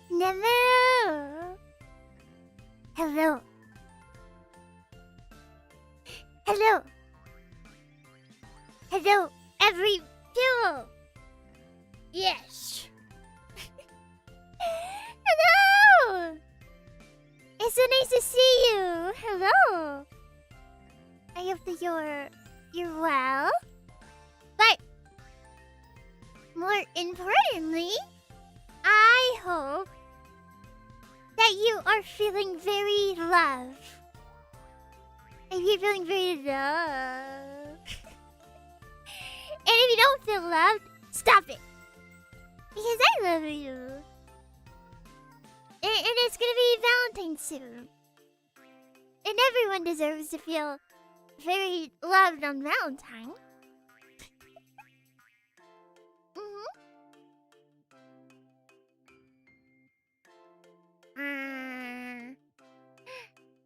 Never. Hello. Hello. Hello, every pillow. Yes. Hello. It's so nice to see you. Hello. I hope that you're well. But more importantly, I hope that you are feeling very loved. If you're feeling very loved. And if you don't feel loved, stop it. Because I love you. And it's gonna be Valentine's soon. And everyone deserves to feel very loved on Valentine.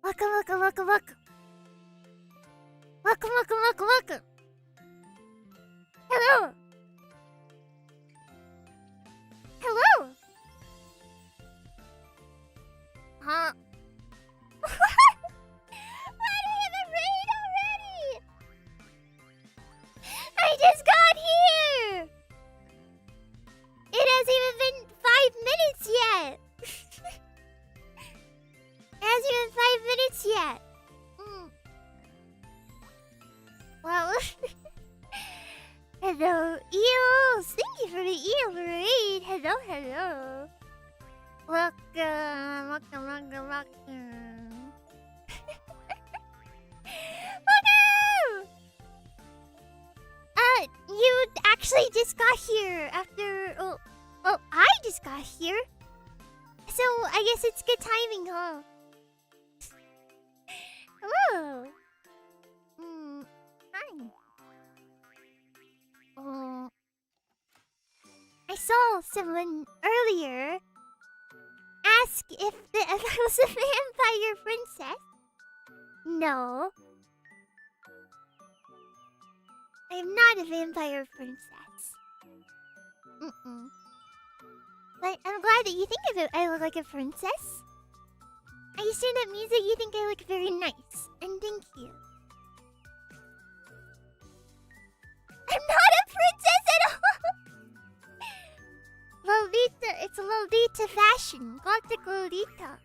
Welcome, welcome, welcome, welcome. Welcome, welcome, welcome, welcome. Hello. Hello. Huh? Why do we have a raid already? I just got here. It hasn't even been 5 minutes yet. It hasn't even 5 minutes yet. Well, hello, eels. Thank you for the eel raid. Hello, hello. Welcome, welcome, welcome, welcome. Welcome. You actually just got here after. Oh, I just got here. So I guess it's good timing, huh? Hello. Hi. I saw someone earlier ask if I was a vampire princess. No. I am not a vampire princess. But I'm glad that you think I look like a princess. I assume that means that you think I look very nice. And thank you. I'm not a princess at all! Lolita, it's a Lolita fashion. Gothic Lolita.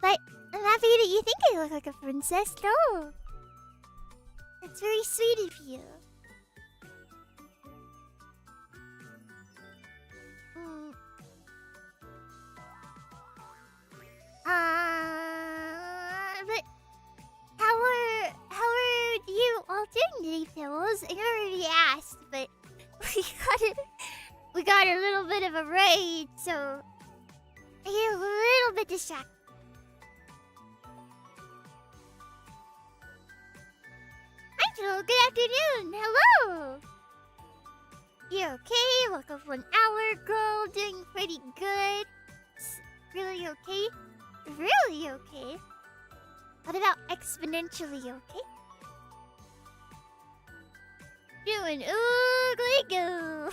But I'm happy that you think I look like a princess, though. That's very sweet of you. But how are you all doing today, Phils? I already asked, but we got a little bit of a raid, so I get a little bit distracted. Hi, Phil. Good afternoon. Hello. You okay? Woke up 1 hour ago. Doing pretty good. Really okay? Really okay? What about exponentially okay? Doing ugly go.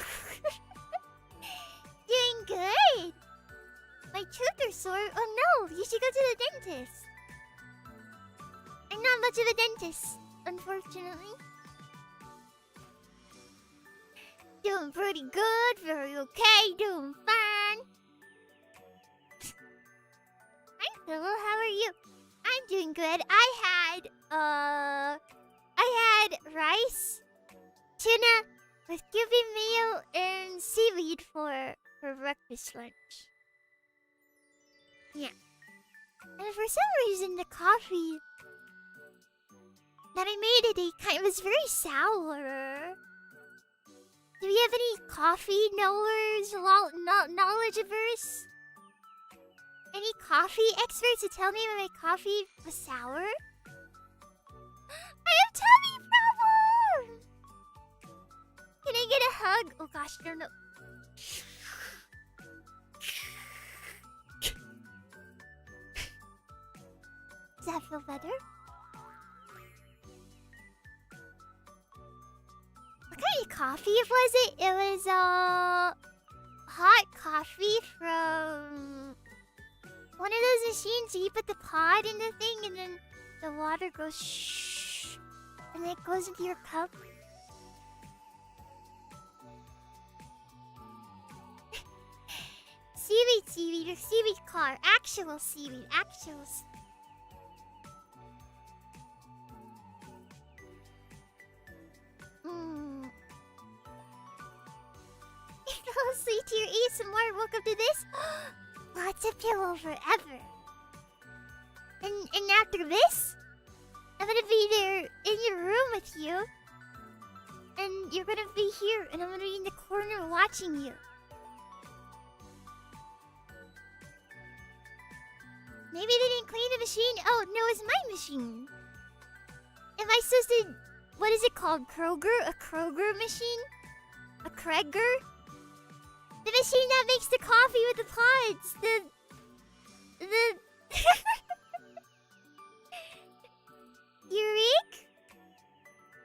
Doing good. My tooth are sore. Oh no, you should go to the dentist. I'm not much of a dentist, unfortunately. Doing pretty good, very okay, doing fine. Hi, Phil, how are you? I'm doing good. I had rice, tuna with Scooby meal and seaweed for breakfast lunch. Yeah. And for some reason the coffee that I made today was very sour. Do we have any coffee knowers, knowledgeabers? Any coffee experts to tell me when my coffee was sour? I have tummy problems! Can I get a hug? Oh gosh, no. Does that feel better? coffee was it? It was hot coffee from one of those machines. You put the pod in the thing, and then the water goes shh, and then it goes into your cup. Seaweed, or seaweed car. Actual seaweed, actual. Fell asleep to your ASMR. Woke up to this. Lots of pillow forever. And after this, I'm gonna be there in your room with you. And you're gonna be here, and I'm gonna be in the corner watching you. Maybe they didn't clean the machine. Oh, no, it's my machine. Am I supposed to... What is it called? Kroger? A Kroger machine? A Kreger? The machine that makes the coffee with the pods. The... Keurig?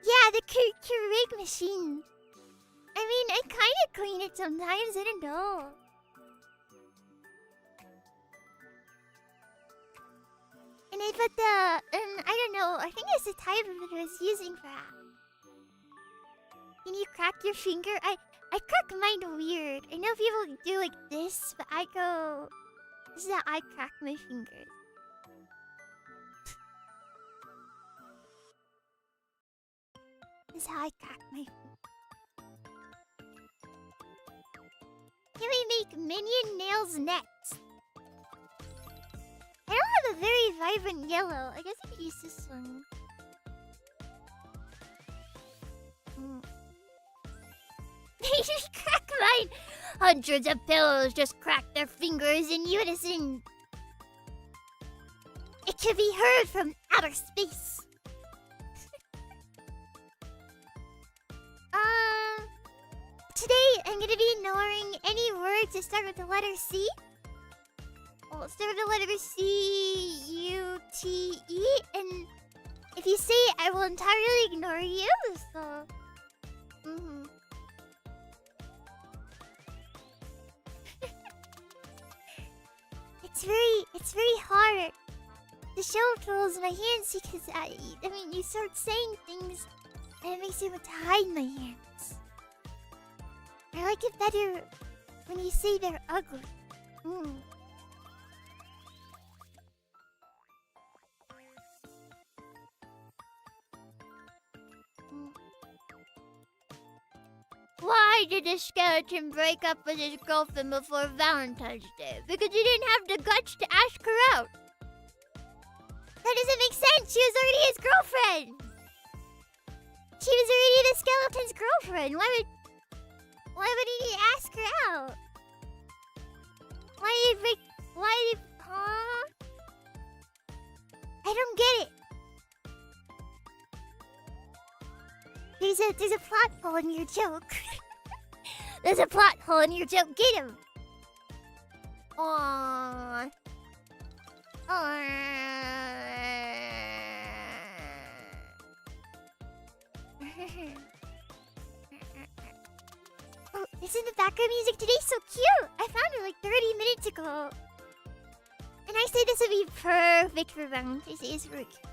Yeah, the Keurig machine. I mean, I kind of clean it sometimes. I don't know. And I put the... I don't know. I think it's the type of it I was using for that. Can you crack your finger? I crack mine weird. I know people do like this, but I go... This is how I crack my fingers. This is how I crack my fingers. Can we make minion nails next? I don't have a very vibrant yellow. I guess I could use this one. They just crack mine! Hundreds of pillows just crack their fingers in unison. It can be heard from outer space. Today I'm gonna be ignoring any words that start with the letter C. Well, start with the letter C-U-T-E, and if you say it, I will entirely ignore you, so... It's very hard to show tools in my hands because, I mean, you start saying things and it makes me want to hide my hands. I like it better when you say they're ugly. Why did the skeleton break up with his girlfriend before Valentine's Day? Because he didn't have the guts to ask her out. That doesn't make sense. She was already his girlfriend. She was already the skeleton's girlfriend. Why would he ask her out? Huh? I don't get it. There's a plot hole in your joke. There's a plot hole in your joke. Get him. Aww. Oh, isn't the background music today so cute? I found it like 30 minutes ago. And I say this would be perfect for Valentine's Day. It's really cute.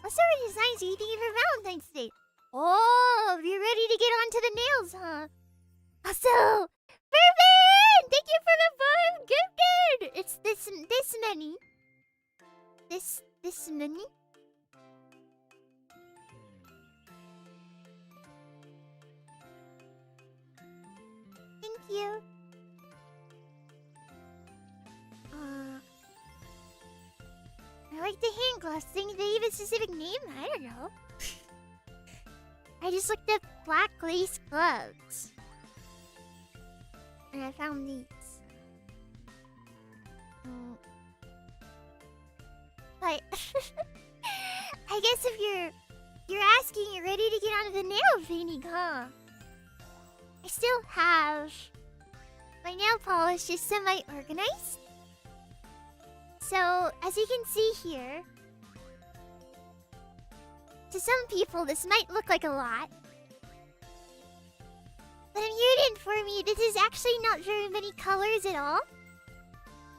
What sort of designs are you thinking for Valentine's Day? Oh, you're ready to get onto the nails, huh? Also, Mervin! Thank you for the 5 gifted! It's this many. This many? Thank you. I like the hand gloves thing. Do they have a specific name? I don't know. I just looked up black lace gloves. And I found these. But I guess if you're asking, you're ready to get onto the nail painting, huh? I still have my nail polish is semi-organized. So, as you can see here, to some people this might look like a lot. But I'm here to inform you this is actually not very many colors at all.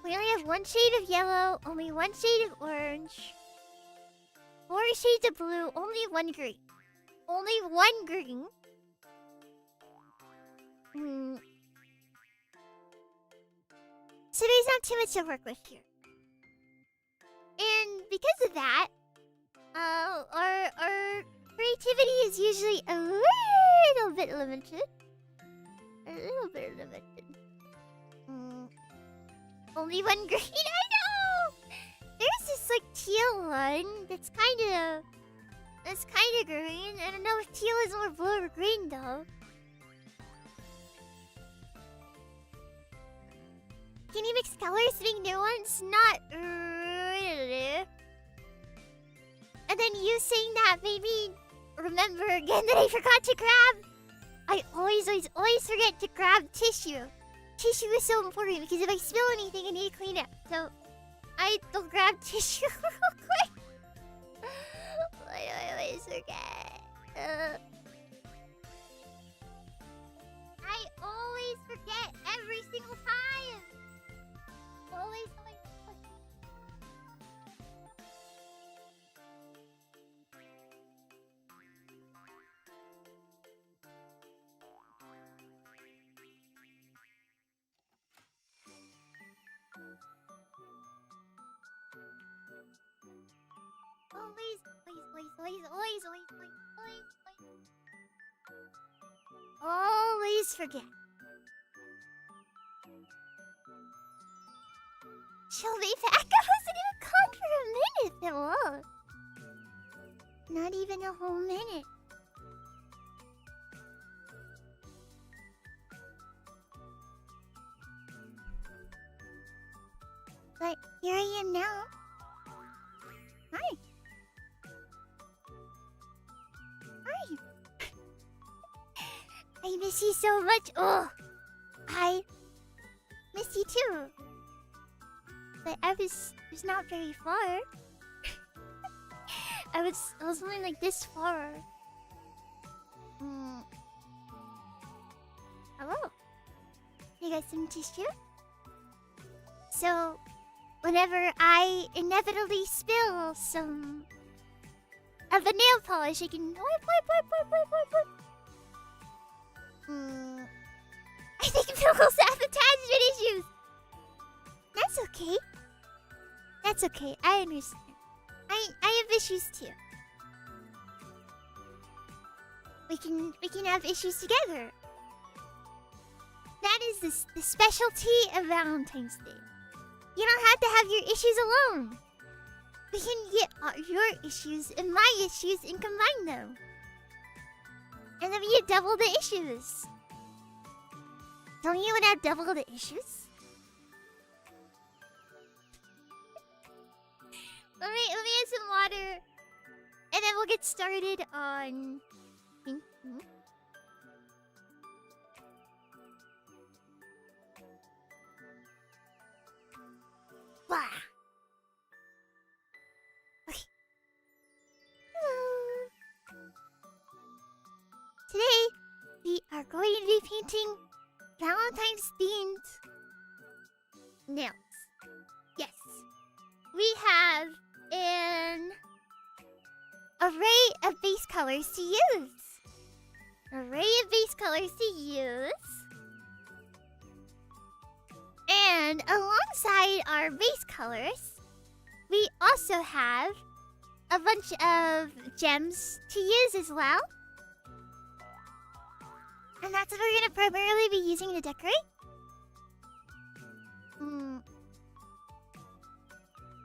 We only have one shade of yellow, only one shade of orange, 4 shades of blue, only one green. Only one green. So there's not too much to work with here. And because of that, our creativity is usually a little bit limited. A little bit limited. Only one green, I know! There's this like teal one that's kinda green. I don't know if teal is more blue or green though. Can you mix colors to make new ones? Not really. And then you saying that made me remember again that I forgot to grab. I always forget to grab tissue. Tissue is so important because if I spill anything, I need to clean it. So I will grab tissue real quick. I always forget. I always forget every single time. Always. Always forget. She'll be back. I wasn't even gone for a minute at all. Not even a whole minute. But here I am now. Hi. Hi. I miss you so much. Oh, I miss you too. But I was not very far. I was only like this far. Hello. You got some tissue? So, whenever I inevitably spill some of the nail polish, I can wipe. I think Pickles have attachment issues. That's okay. That's okay. I understand. I have issues too. We can have issues together. That is the specialty of Valentine's Day. You don't have to have your issues alone. We can get your issues and my issues and combine them. And then we get double the issues. Don't you want to have double the issues? Let me add some water. And then we'll get started on... Wow. Okay. Hello. Today, we are going to be painting Valentine's themed nails. Yes. We have an array of base colors to use. And alongside our base colors, we also have a bunch of gems to use as well. And that's what we're going to primarily be using to decorate.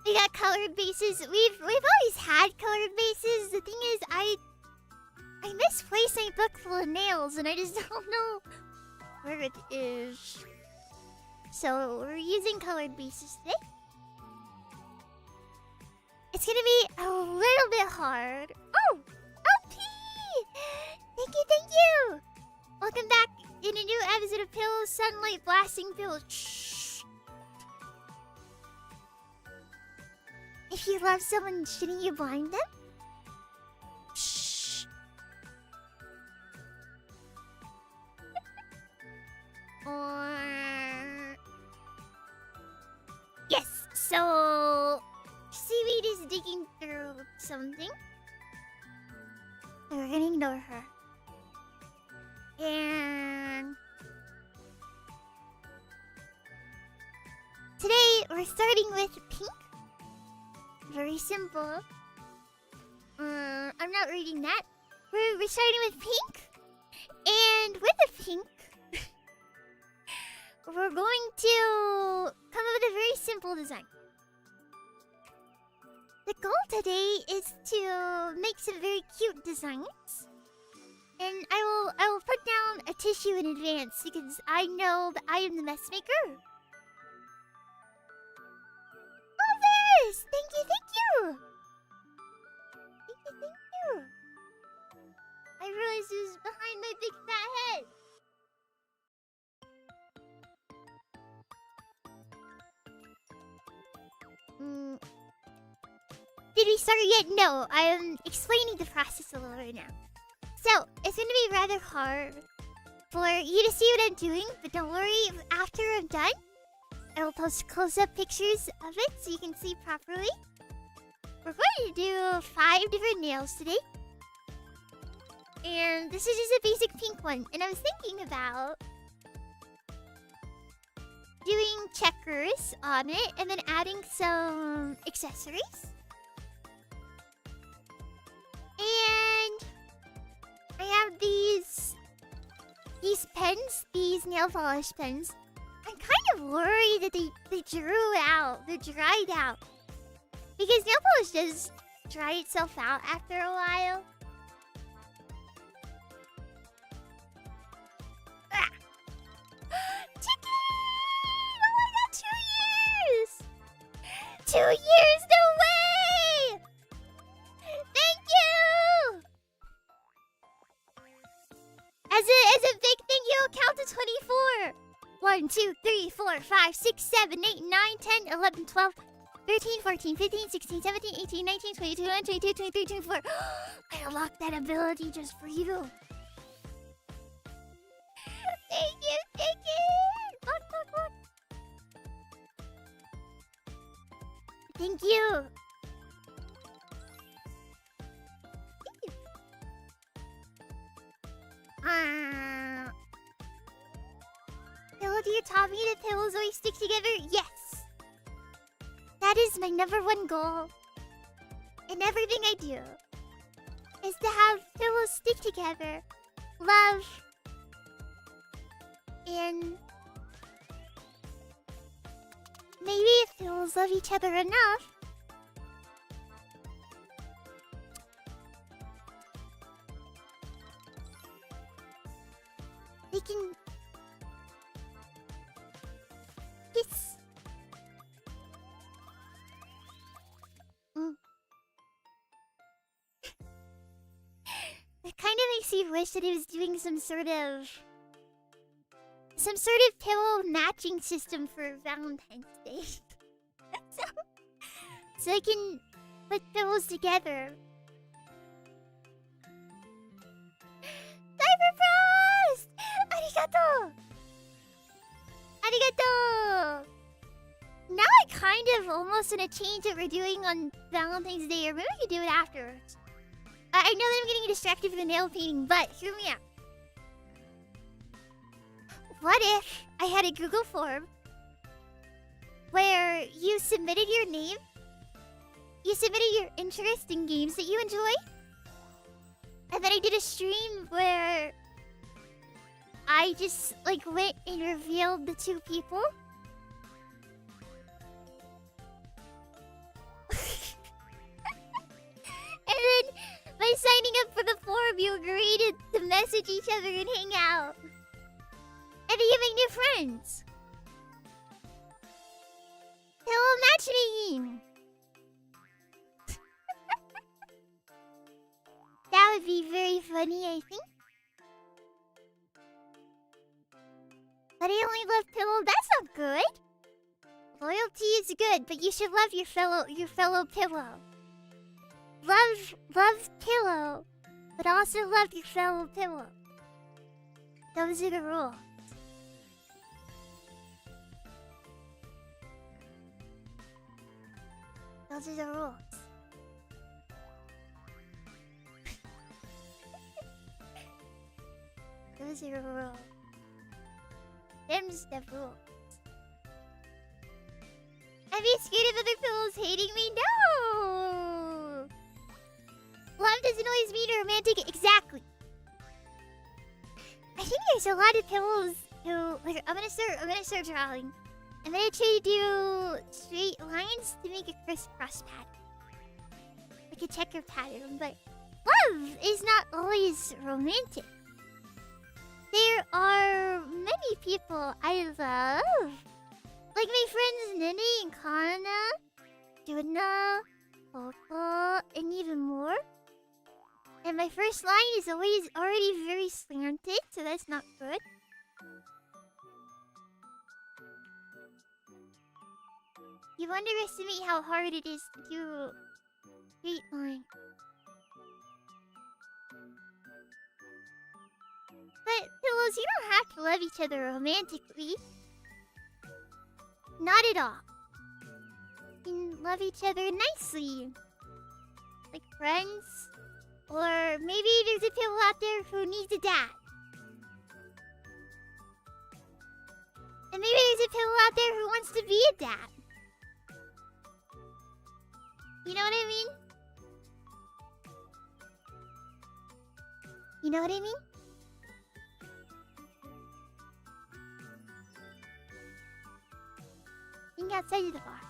We got colored bases. We've always had colored bases. The thing is, I misplaced my book full of nails, and I just don't know where it is. So we're using colored bases today. It's gonna be a little bit hard. Oh, P! Thank you. Welcome back in a new episode of Pillow Sunlight Blasting Pillows. Shh. you love someone, shouldn't you blind them? Shh. Or... Yes, so... Seaweed is digging through something. We're gonna ignore her. And... Today, we're starting with pink. Very simple. I'm not reading that. We're starting with pink. And with the pink, we're going to come up with a very simple design. The goal today is to make some very cute designs. And I will put down a tissue in advance because I know that I am the mess maker. Oh, Varys! Thank you, thank you! Thank you, thank you. I realized it was behind my big fat head. Did we start yet? No, I am explaining the process a little right now. So, it's going to be rather hard for you to see what I'm doing, but don't worry, after I'm done, I will post close-up pictures of it so you can see properly. We're going to do 5 different nails today. And this is just a basic pink one. And I was thinking about doing checkers on it and then adding some accessories. And I have these pens, these nail polish pens. I'm kind of worried that they drew out, they're dried out. Because nail polish does dry itself out after a while. Ah. Chicken! Oh my god, 2 years! 2 years, no way! Thank you! As a big thing, you'll count to 24. 1, 2, 3, 4, 5, 6, 7, 8, 9, 10, 11, 12, 13, 14, 15, 16, 17, 18, 19, 20, 21, 22, 23, 24. I unlocked that ability just for you. Thank you, thank you. Look. Thank you. PillowDear taught me that pillows always stick together? Yes! That is my #1 goal. In everything I do. Is to have pillows stick together. Love. And... maybe if pillows love each other enough, they can... kiss. It kind of makes you wish that he was doing some sort of pillow matching system for Valentine's Day. so I can put pillows together. Cyberfrost! Arigato! Arigato! Now I kind of almost want to change what we're doing on Valentine's Day, or maybe we can do it afterwards. I know that I'm getting distracted from the nail painting, but hear me out. What if I had a Google form where you submitted your name, you submitted your interest in games that you enjoy, and then I did a stream where I just went and revealed the 2 people? And then by signing up for the forum, you agreed to message each other and hang out. And then you make new friends. Hello, matchmaking. That would be very funny, I think. But I only love pillow. That's not good. Loyalty is good, but you should love your fellow pillow. Love pillow, but also love your fellow pillow. Those are the rules. Those are the rules. Those are the rules. Them's the rules. I'd be scared of other pillows hating me? No! Love doesn't always mean romantic. Exactly. I think there's a lot of pillows who like. I'm gonna start drawing. I'm gonna try to do straight lines to make a crisscross pattern, like a checker pattern. But love is not always romantic. There are many people I love, like my friends Nene and Kana, Juna, Coco, and even more. And my first line is always already very slanted, so that's not good. You underestimate how hard it is to do a straight line. But, pillows, you don't have to love each other romantically. Not at all. You can love each other nicely. Like friends. Or maybe there's a pillow out there who needs a dad. And maybe there's a pillow out there who wants to be a dad. You know what I mean? You know what I mean? Think outside of the bar.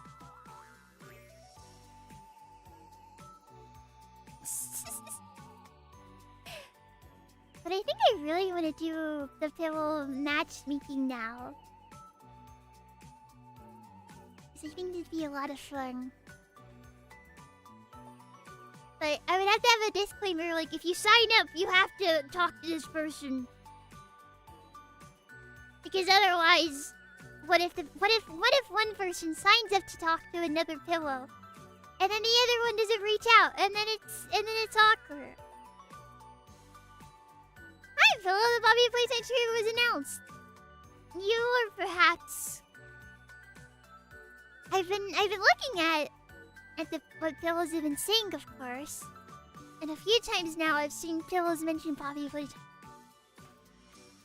But I think I really want to do the pillow matchmaking now. Because I think it'd be a lot of fun. But I would have to have a disclaimer, like if you sign up, you have to talk to this person. Because otherwise, what if one person signs up to talk to another pillow, and then the other one doesn't reach out, and then it's awkward. Hi, pillow. The Bobby Playtime trailer was announced. You or perhaps I've been looking at what pillows have been saying, of course, and a few times now I've seen pillows mention Bobby Playtime.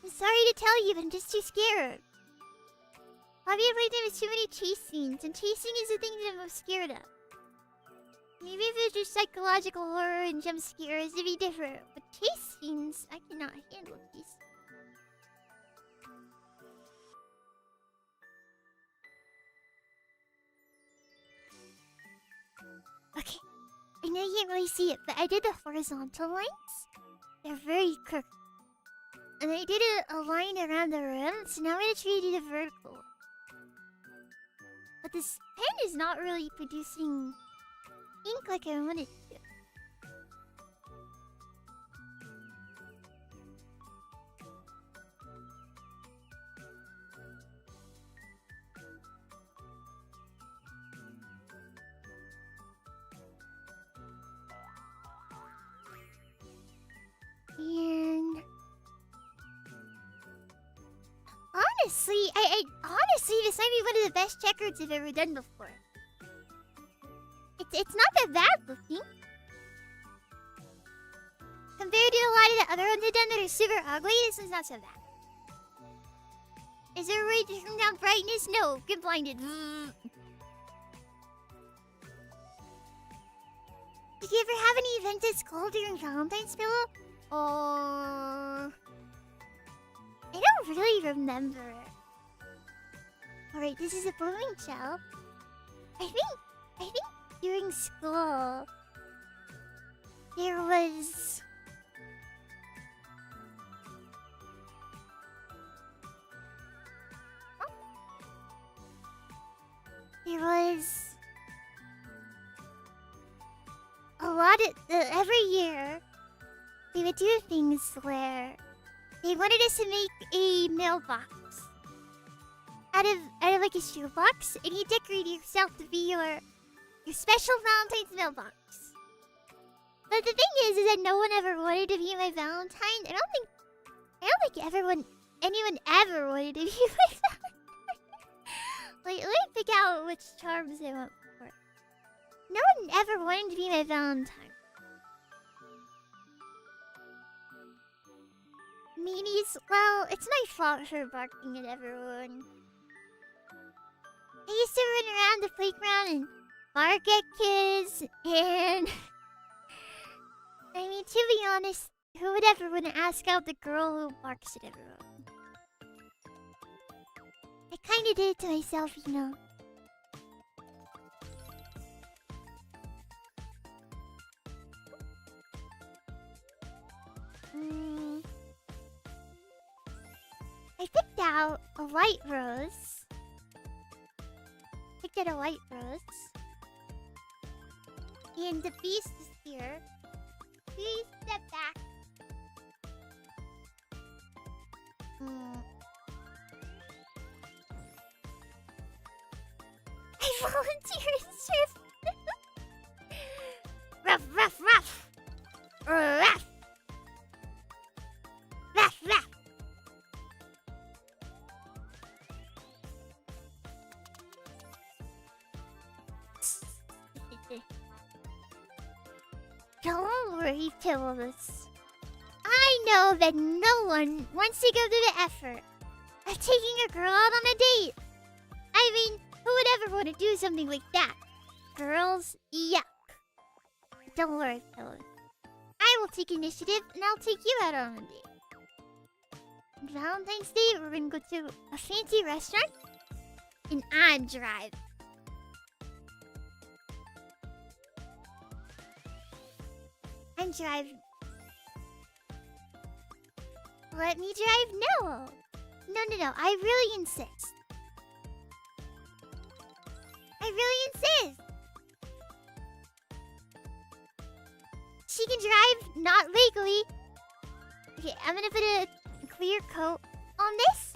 I'm sorry to tell you, but I'm just too scared. Bobby Playtime has too many chase scenes, and chasing is the thing that I'm most scared of. Maybe if it's just psychological horror and jump scares, it'd be different. But chase scenes, I cannot handle these. Okay, I know you can't really see it, but I did the horizontal lines. They're very crooked. And I did a line around the rim, so now I'm gonna try to do the vertical. But this pen is not really producing ink like I wanted to. And honestly, honestly, this might be one of the best checkers I've ever done before. It's not that bad looking. Compared to a lot of the other ones I've done that are super ugly, this one's not so bad. Is there a way to turn down brightness? No, get blinded. Did you ever have any event at school during Valentine's, Pillow? Oh, I don't really remember. Alright, this is a blooming shell. I think during school there was a lot of every year they would do things where they wanted us to make a mailbox out out of like a shoebox, and you decorate yourself to be your special Valentine's mailbox. But the thing is that no one ever wanted to be my Valentine. I don't think anyone ever wanted to be my Valentine. Like, let me pick out which charms I want for. No one ever wanted to be my Valentine. Meanies, well, it's my fault for barking at everyone. I used to run around the playground and bark at kids, and I mean, to be honest, who would ever want to ask out the girl who barks at everyone? I kinda did it to myself, you know. I picked out a white rose. Picked out a white rose. And the beast is here. Please step back. I volunteer in shift. Ruff, ruff, ruff. Ruff. Ruff, ruff. Don't worry, Pillows. I know that no one wants to go through the effort of taking a girl out on a date. I mean, who would ever want to do something like that? Girls, yuck. Don't worry, Pillows. I will take initiative and I'll take you out on a date. On Valentine's Day, we're gonna go to a fancy restaurant and I drive. I'm driving. Let me drive? No. No. I really insist. I really insist. She can drive, not legally. Okay, I'm gonna put a clear coat on this.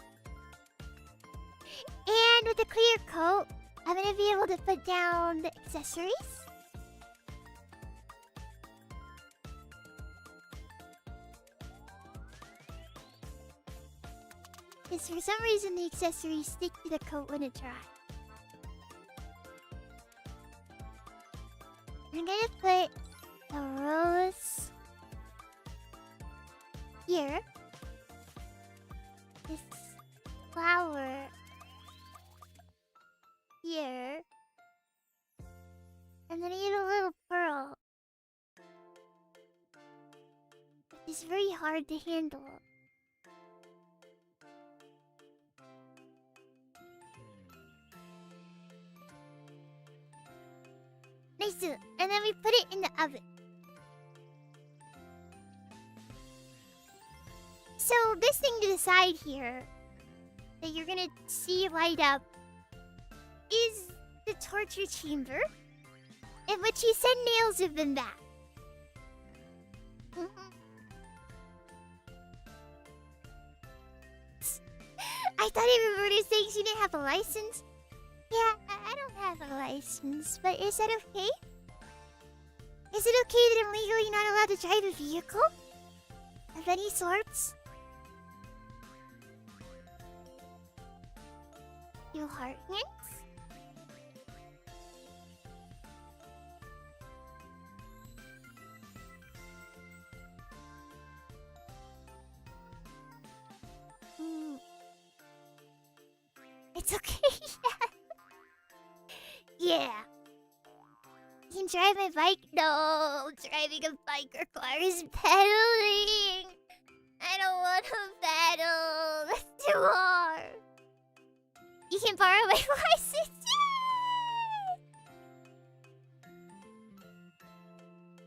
And with the clear coat, I'm gonna be able to put down the accessories. Because for some reason the accessories stick to the coat when it dries. I'm gonna put the rose here. This flower here. And then I need a little pearl. It's very hard to handle. Nice. And then we put it in the oven. So this thing to the side here that you're gonna see light up is the torture chamber in which you send nails of them back. I thought everyone was saying she didn't have a license. Yeah, I don't have a license, but is that okay? Is it okay that I'm legally not allowed to drive a vehicle? Of any sorts? You heart hands? It's okay. Yeah. You can drive my bike? No, driving a bike requires pedaling. I don't want to pedal. That's too hard. You can borrow my license.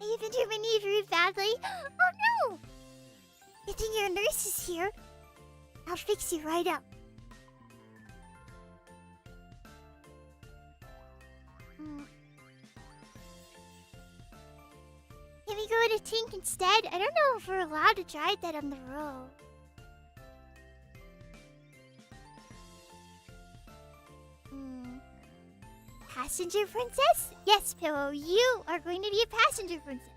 Yay! You've injured my knee very badly. Oh no! Good thing your nurse is here. I'll fix you right up. Can we go to Tink instead? I don't know if we're allowed to drive that on the road. Passenger princess? Yes, Pillow, you are going to be a passenger princess.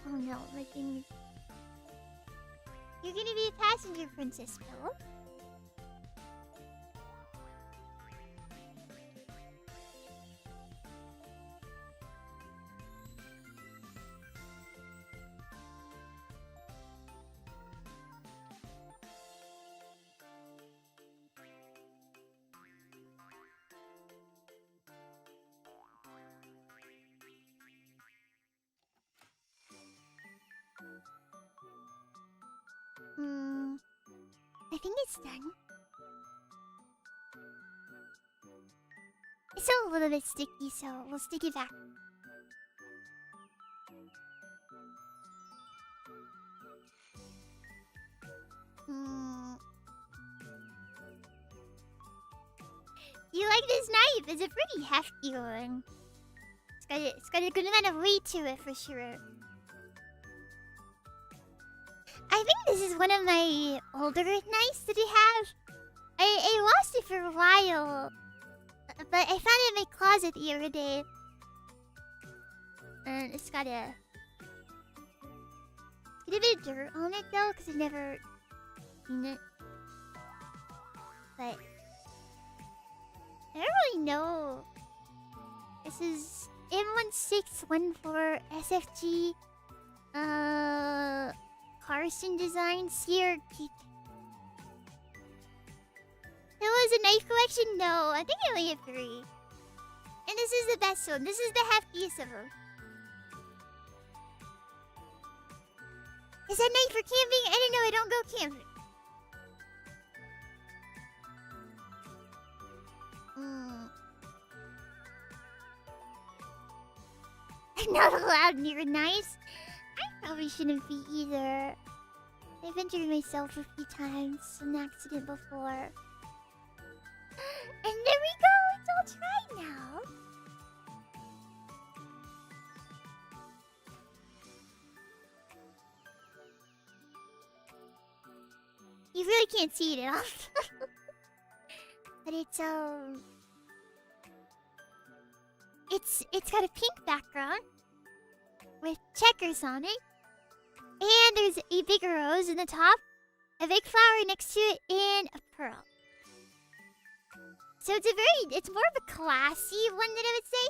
Oh no, my thing is... You're gonna be a passenger princess, Pillow. I think it's done. It's still a little bit sticky, so we'll stick it back. You like this knife? It's a pretty hefty one. It's got a good amount of weight to it for sure. I think this is one of my older knives that I have. I lost it for a while, but I found it in my closet the other day. And it's got a bit of dirt on it though, because I've never seen it. But I don't really know. This is M1614 SFG. Carson Design Sear Kit. It was a knife collection? No, I think I only have 3. And this is the best one. This is the heftiest of them. Is that knife for camping? I don't know. I don't go camping. I'm not allowed near knives. I probably shouldn't be either. I've injured myself a few times. An accident before. And there we go! It's all tried now! You really can't see it at all. But it's got a pink background with checkers on it. And there's a big rose in the top, a big flower next to it, and a pearl. So it's more of a classy one that I would say.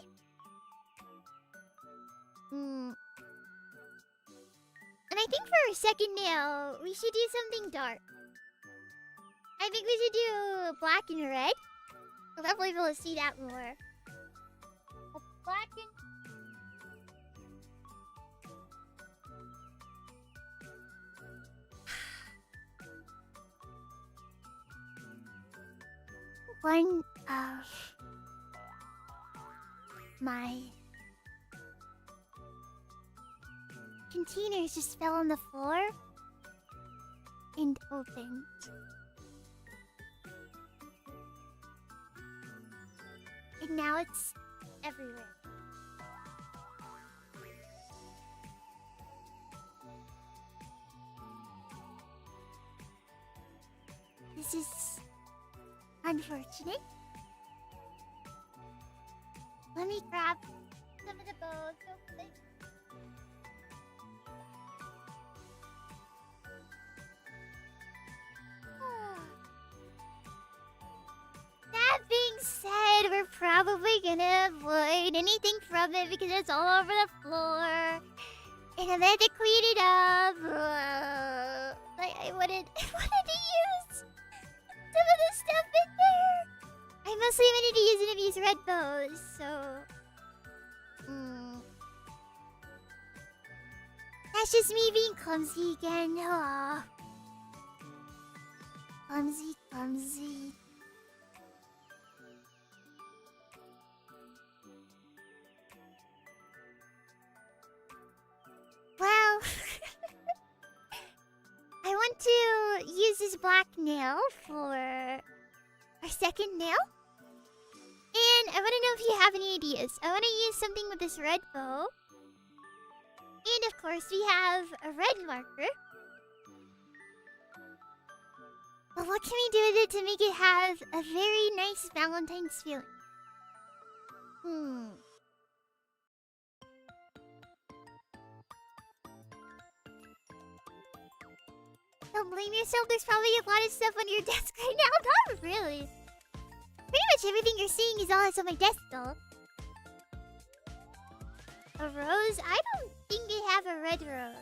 And I think for our second nail, we should do something dark. I think we should do black and red. We'll definitely be able to see that more. Black and... One of my containers just fell on the floor and opened. And now it's everywhere. This is unfortunate. Let me grab some of the bows real quick. That being said, we're probably gonna avoid anything from it because it's all over the floor. And I'm gonna clean it up. I wanted to use some of the stuff in there. I mostly wanted to use it in these red bows, so... That's just me being clumsy again. Aww. Clumsy. Well... I want to use this black nail for our second nail. And I want to know if you have any ideas. I want to use something with this red bow. And of course, we have a red marker. A what can we do with it to make it have a very nice Valentine's feeling? Don't blame yourself, there's probably a lot of stuff on your desk right now. Not really. Pretty much everything you're seeing is all that's on my desk, though. A rose? I don't think they have a red rose.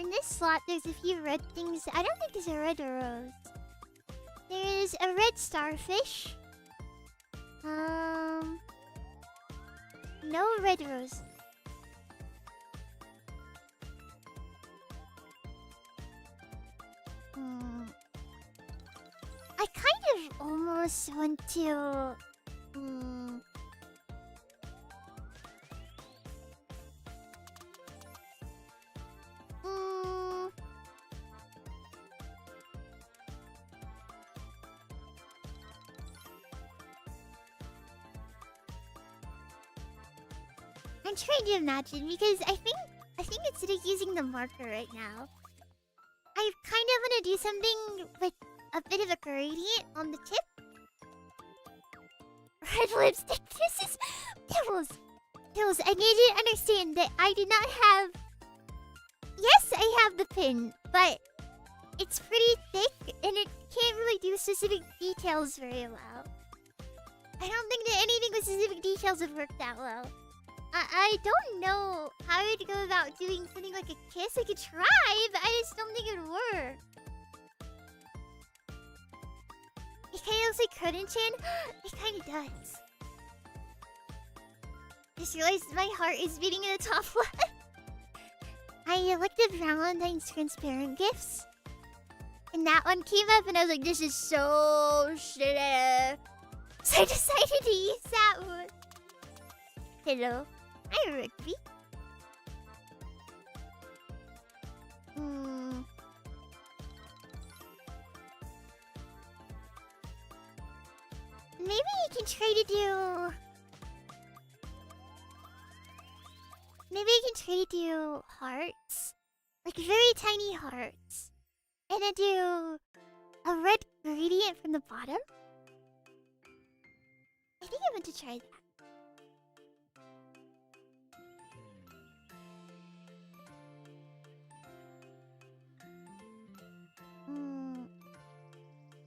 In this slot, there's a few red things. I don't think there's a red rose. There's a red starfish. No red rose. I kind of almost want to... I'm trying to imagine because I think instead of using the marker right now, I kind of want to do something with a bit of a gradient on the tip. Red lipstick. This is Pillows. Pillows, I need you to understand that I do not have. Yes, I have the pin, but it's pretty thick and it can't really do specific details very well. I don't think that anything with specific details would work that well. I don't know how to go about doing something like a kiss. I could try, but I just don't think it would work. It kind of looks like Curtain-chan. It kind of does. Just realized my heart is beating in the top left. I looked at Valentine's transparent gifts. And that one came up and I was like, this is so shitty. So I decided to use that one. Hello. Hi, Rugby. Maybe you can try to do... Maybe you can try to do hearts. Like very tiny hearts. And then do a red gradient from the bottom. I think I'm going to try that.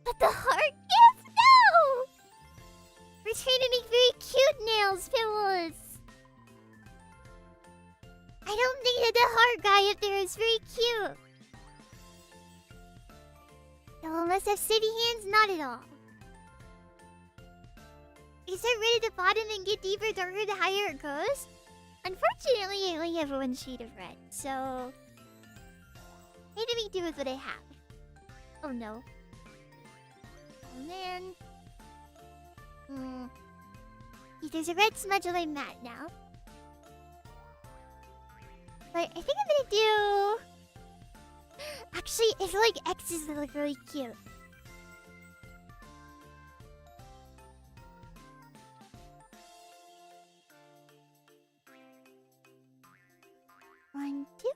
But the heart gift? No! We're trying to make very cute nails, Pillows. I don't think that the heart guy up there is very cute. No, unless have city hands, not at all. You start right at the bottom and get deeper, darker the higher it goes? Unfortunately, I only have one shade of red, so... I need to make do with what I have. Oh no. Oh man. There's a red smudge on my mat now. But I think I'm gonna do... Actually, I feel like X's would look really cute. One, two.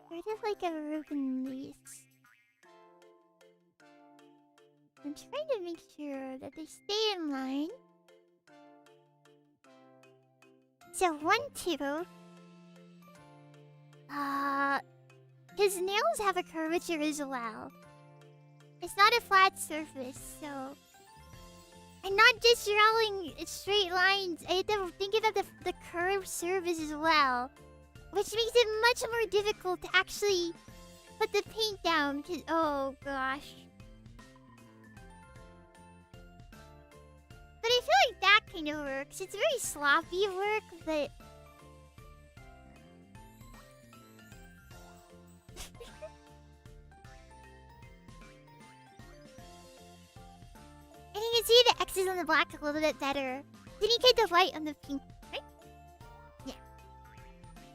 Sort of like a Reuben leaf. I'm trying to make sure that they stay in line. So 1, 2. His nails have a curvature as well. It's not a flat surface, so... I'm not just drawing straight lines. I have to think about the curved surface as well. Which makes it much more difficult to actually put the paint down. Cause, oh gosh. But I feel like that kind of works. It's very sloppy work, but... And you can see the X's on the black a little bit better. Then you get the white on the pink, right? Yeah.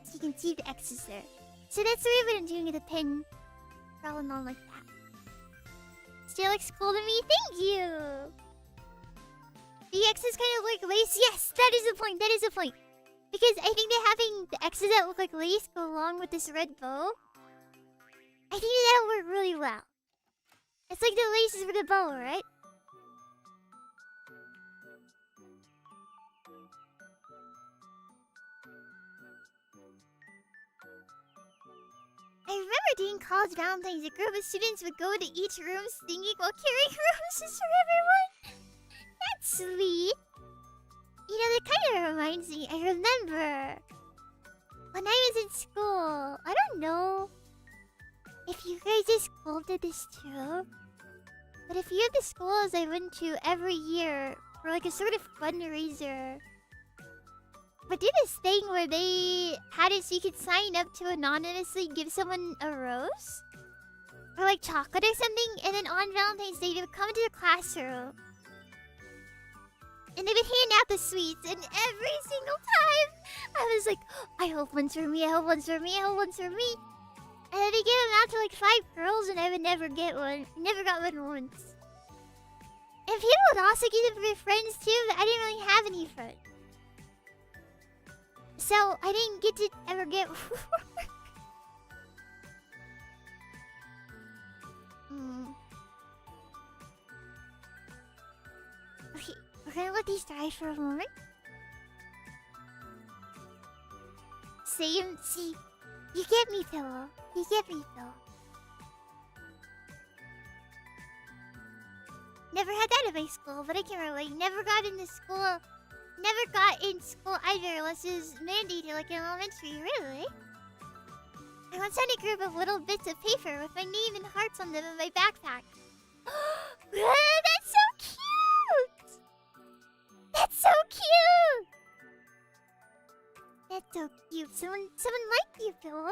So you can see the X's there. So that's the way I've been doing with the pen. Rolling on like that. Still looks cool to me. Thank you! The X's kind of like lace. Yes, that is the point. That is the point. Because I think that having the X's that look like lace go along with this red bow, I think that'll work really well. It's like the laces for the bow, right? I remember during college valentines, a group of students would go to each room singing while carrying roses for everyone. That's sweet. You know, that kind of reminds me. I remember when I was in school. I don't know if you guys' school did this too, but a few of the schools I went to every year for like a sort of fundraiser would do this thing where they had it so you could sign up to anonymously give someone a rose or like chocolate or something, and then on Valentine's Day they would come into the classroom and they would hand out the sweets, and every single time I was like, I hope one's for me, I hope one's for me, I hope one's for me. And then they gave them out to like 5 girls and I would never get one. Never got one once. And people would also give them for their friends too, but I didn't really have any friends. So I didn't get to ever get one. Okay, we're gonna let these dry for a moment. Same, see, you get me, Pillow. You get me, Pillow. Never had that in my school, but I can relate. Never got into school. Never got in school either unless it was mandated, like in elementary. Really? I once had a group of little bits of paper with my name and hearts on them in my backpack. That's so cute! That's so cute! That's so cute. Someone liked you, Pillow.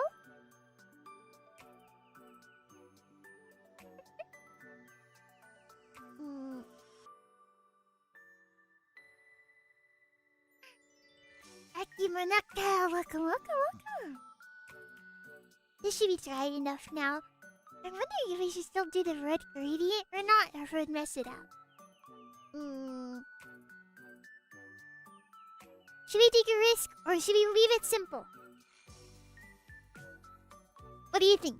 Akimanaka, welcome, welcome, welcome. This should be dry enough now. I'm wondering if we should still do the red gradient or not, or if we'd mess it up. Should we take a risk, or should we leave it simple? What do you think?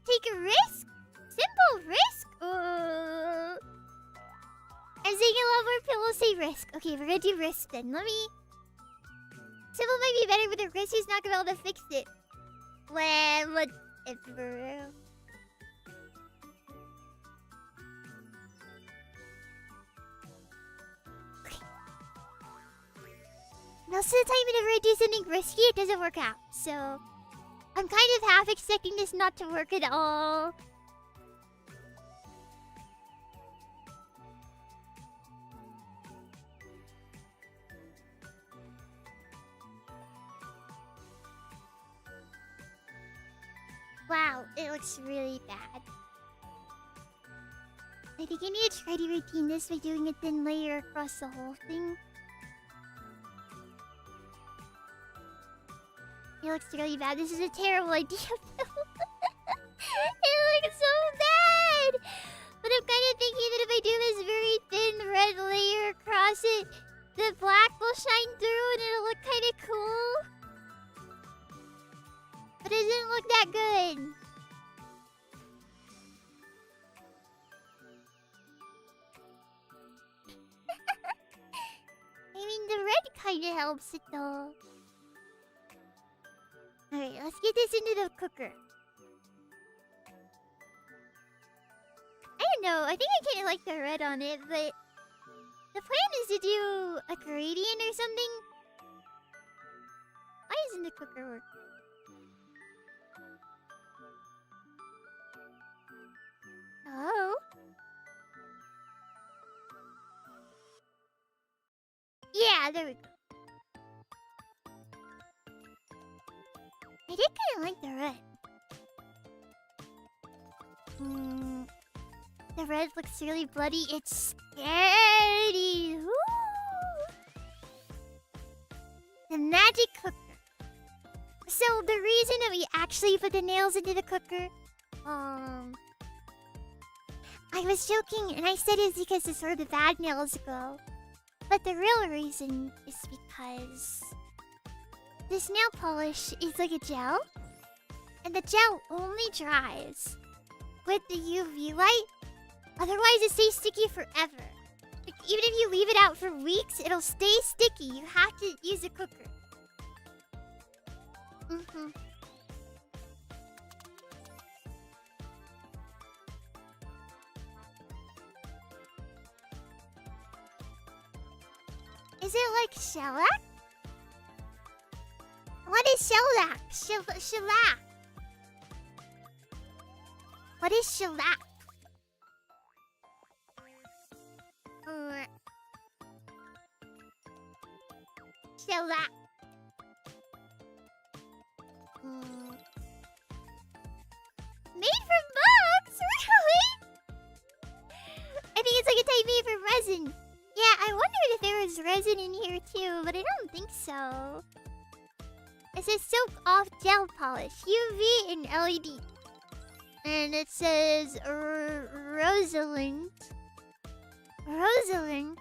Take a risk? Simple risk? I'm saying a lot more Pillow say risk. Okay, we're gonna do risk then. Let me... Simple might be better, but the risk is not gonna be able to fix it. Well, whatever. Okay. Most of the time whenever I do something risky, it doesn't work out. So, I'm kind of half expecting this not to work at all. Wow, it looks really bad. I think I need to try to routine this by doing a thin layer across the whole thing. It looks really bad. This is a terrible idea. It looks so bad! But I'm kind of thinking that if I do this very thin red layer across it, the black will shine through and it'll look kind of cool. But it doesn't look that good. I mean, the red kind of helps it though. Alright, let's get this into the cooker. I don't know, I think I kind of like the red on it, but the plan is to do a gradient or something. Why isn't the cooker working? Oh. Yeah, there we go. I did kind of like the red. The red looks really bloody. It's scary. Ooh. The magic cooker. So the reason that we actually put the nails into the cooker, I was joking and I said it's because it's where the bad nails go. But the real reason is because this nail polish is like a gel. And the gel only dries with the UV light. Otherwise it stays sticky forever. Like, even if you leave it out for weeks, it'll stay sticky. You have to use a cooker. Is it like shellac? What is shellac? Shellac. What is shellac? Shellac. Made from bugs? Really? I think it's like a type made from resin. Yeah, I wondered if there was resin in here too, but I don't think so. It says soak off gel polish, UV and LED. And it says Rosalind. Rosalind.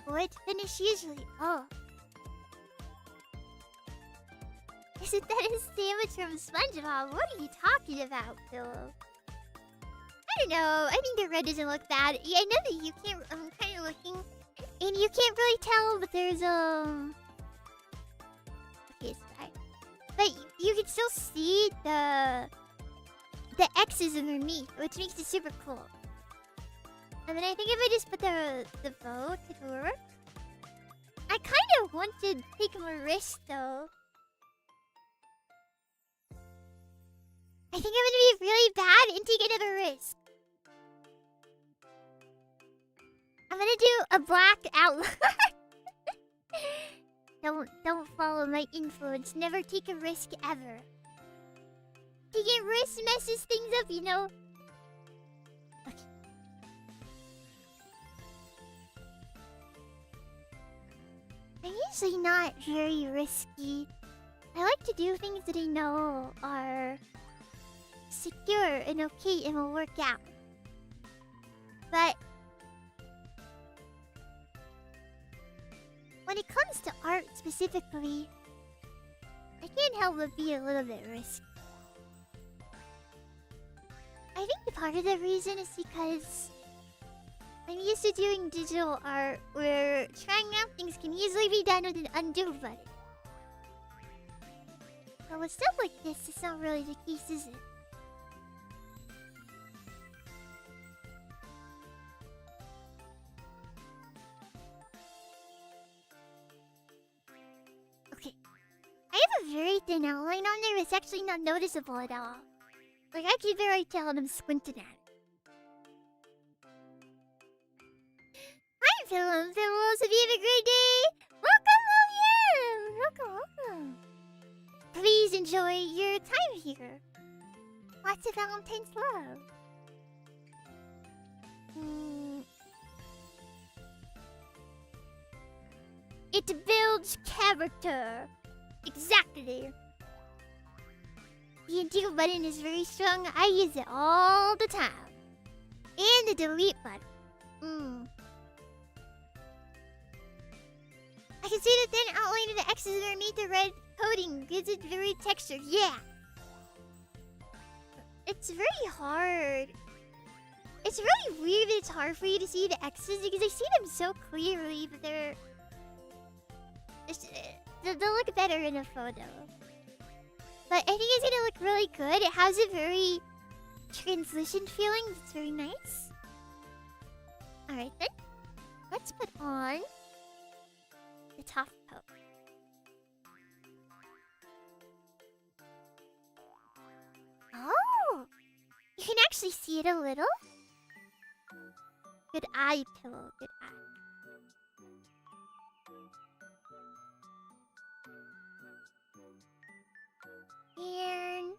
What finish usually? Oh. Isn't that a sandwich from SpongeBob? What are you talking about, Pillow? I don't know. I think the red doesn't look bad. Yeah, I know that you can't. I'm kind of looking, and you can't really tell, but there's okay, it's fine. But you can still see the X's underneath, which makes it super cool. And then I think if I just put the bow to work, I kind of want to take more risk though. I think I'm gonna be really bad and take another risk. I'm gonna do a black outline. Don't follow my influence. Never take a risk ever. Taking risks messes things up, you know. Okay. I'm usually not very risky. I like to do things that I know are secure and okay and will work out. But when it comes to art specifically, I can't help but be a little bit risky. I think the part of the reason is because I'm used to doing digital art where trying out things can easily be done with an undo button. But with stuff like this, it's not really the case, is it? Okay. I have a very thin outline on there. It's actually not noticeable at all. Like, I can barely tell when I'm squinting at it. Hi, Philip. Hope you have a great day. Welcome. Please enjoy your time here. Lots of Valentine's love. It builds character. Exactly. The undo button is very strong. I use it all the time. And the delete button. I can see the thin outline of the X's underneath the red coating. Gives it very textured. Yeah. It's very hard. It's really weird that it's hard for you to see the X's because I see them so clearly, but they'll look better in a photo. But I think it's gonna look really good. It has a very translucent feeling. It's very nice. Alright then. Let's put on the top coat. Oh! You can actually see it a little. Good eye, Pillow. Good eye. And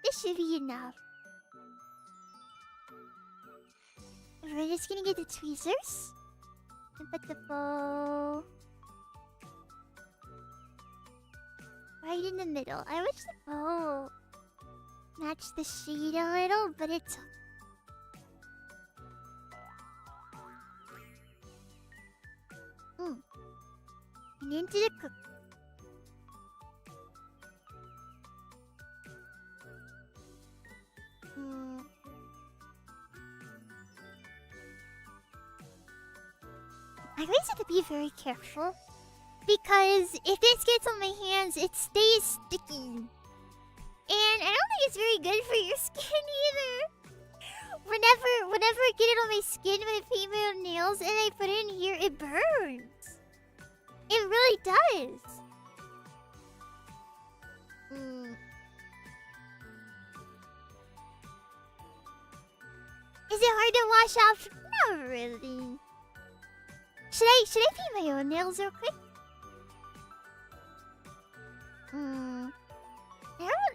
this should be enough. We're just gonna get the tweezers and put the bow right in the middle. I wish the bow match the shade a little, but it's... And into the cook. I always have to be very careful, because if this gets on my hands, it stays sticky. And I don't think it's very good for your skin either. Whenever I get it on my skin when I paint my own nails and I put it in here, it burns. It really does. Is it hard to wash off? Not really. Should I paint my own nails real quick?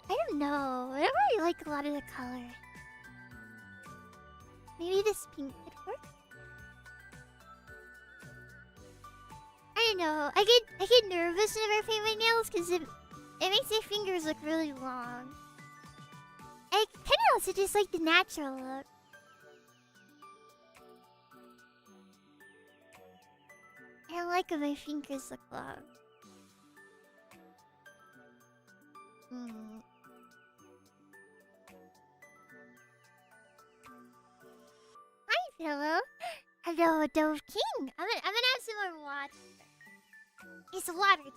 I don't know. I don't really like a lot of the color. Maybe this pink could work? I don't know. I get nervous whenever I paint my nails because it makes my fingers look really long. I kind of also just like the natural look. I don't like when my fingers look long. Hi, Pillow. Hello, Dove King. I'm gonna have some more water. It's water.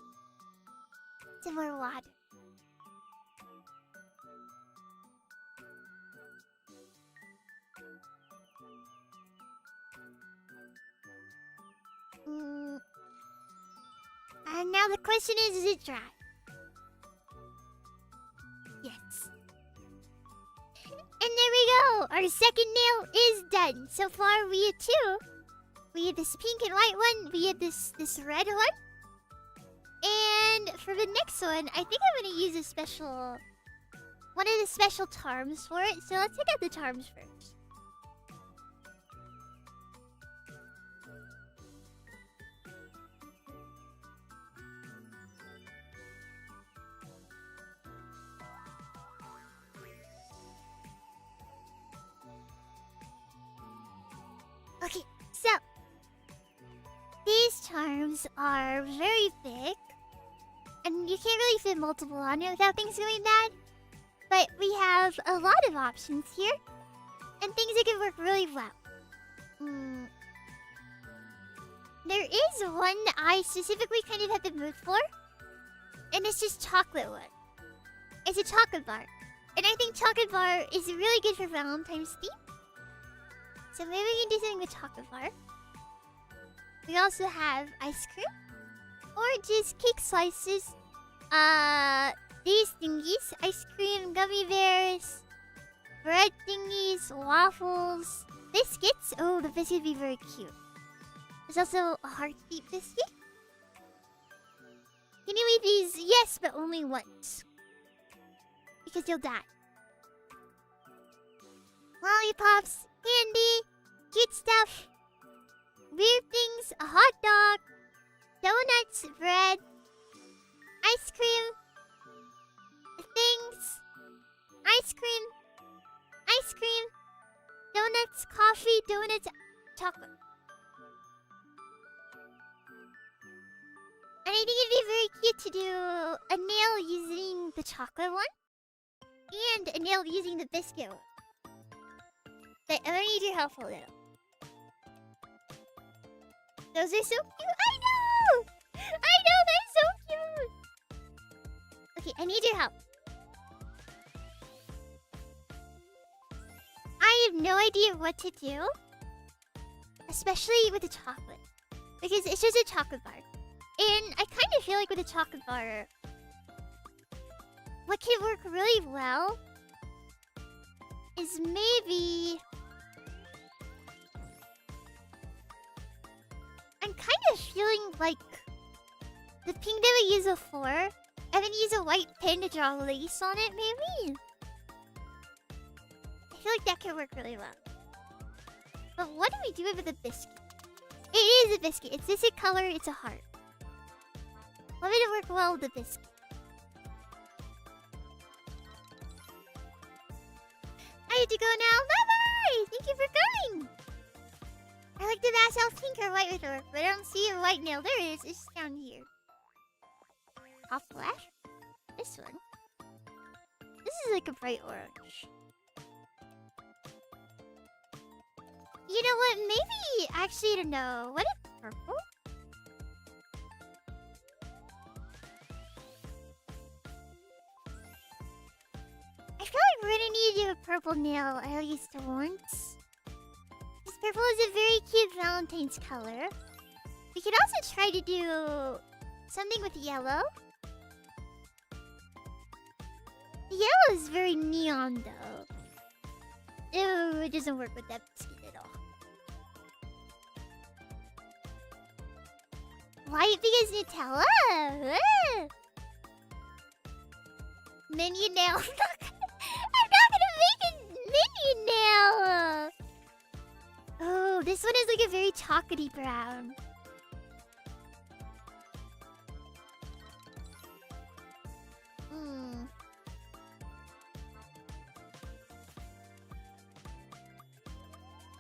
Some more water. And now the question is it dry? Yes. And there we go! Our second nail is done. So far we had two. We had this pink and white one. We had this red one. And for the next one, I think I'm gonna use a special... one of the special charms for it. So let's check out the charms first. Okay, so these charms are very thick, and you can't really fit multiple on it without things going bad. But we have a lot of options here, and things that can work really well. There is one that I specifically kind of have the mood for, and it's just chocolate one. It's a chocolate bar, and I think chocolate bar is really good for Valentine's theme. So maybe we can do something with chocolate bar. We also have ice cream. Or just cake slices. These thingies. Ice cream, gummy bears. Bread thingies, waffles. Biscuits. Oh, the biscuit would be very cute. There's also a heartbeat biscuit. Can you eat these? Yes, but only once. Because you'll die. Lollipops. Candy, cute stuff, weird things, a hot dog, donuts, bread, ice cream, things, ice cream, donuts, coffee, donuts, chocolate. And I think it'd be very cute to do a nail using the chocolate one and a nail using the biscuit one. But I'm gonna need your help a little. Those are so cute. I know! They're so cute! Okay, I need your help. I have no idea what to do. Especially with the chocolate. Because it's just a chocolate bar. And I kind of feel like with a chocolate bar, what can work really well is maybe... I'm kind of feeling like the pink that we used before, and then use a white pen to draw lace on it, maybe? I feel like that could work really well. But what do we do with the biscuit? It is a biscuit. It's this color, it's a heart. What would it work well with the biscuit? I have to go now. Bye-bye! Thank you for coming! I like the ask how pink or white would work, but I don't see a white nail. There it is. It's down here. Off flash? This one. This is like a bright orange. You know what? Maybe... Actually, I don't know. What if purple? I feel like we're gonna need to do a purple nail at least once. This purple is a very cute Valentine's color. We could also try to do something with yellow. The yellow is very neon though. Ew, it doesn't work with that biscuit at all. White because Nutella? Ah. Minion nail. I'm not gonna make a minion nail. Oh, this one is like a very chocolatey brown.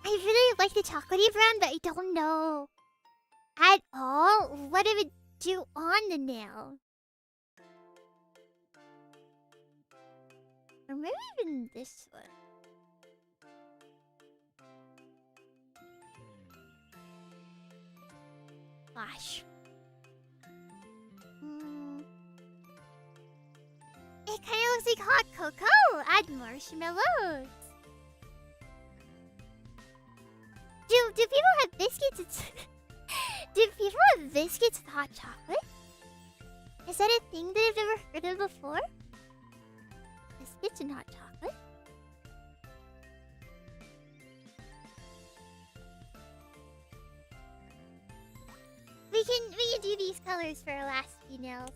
I really like the chocolatey brown, but I don't know at all what it would do on the nail. Or maybe even this one. Gosh. It kind of looks like hot cocoa. Add marshmallows. Do people have biscuits? Do people have biscuits with hot chocolate? Is that a thing that I've never heard of before? Biscuits and hot chocolate? We can do these colors for our last few nails.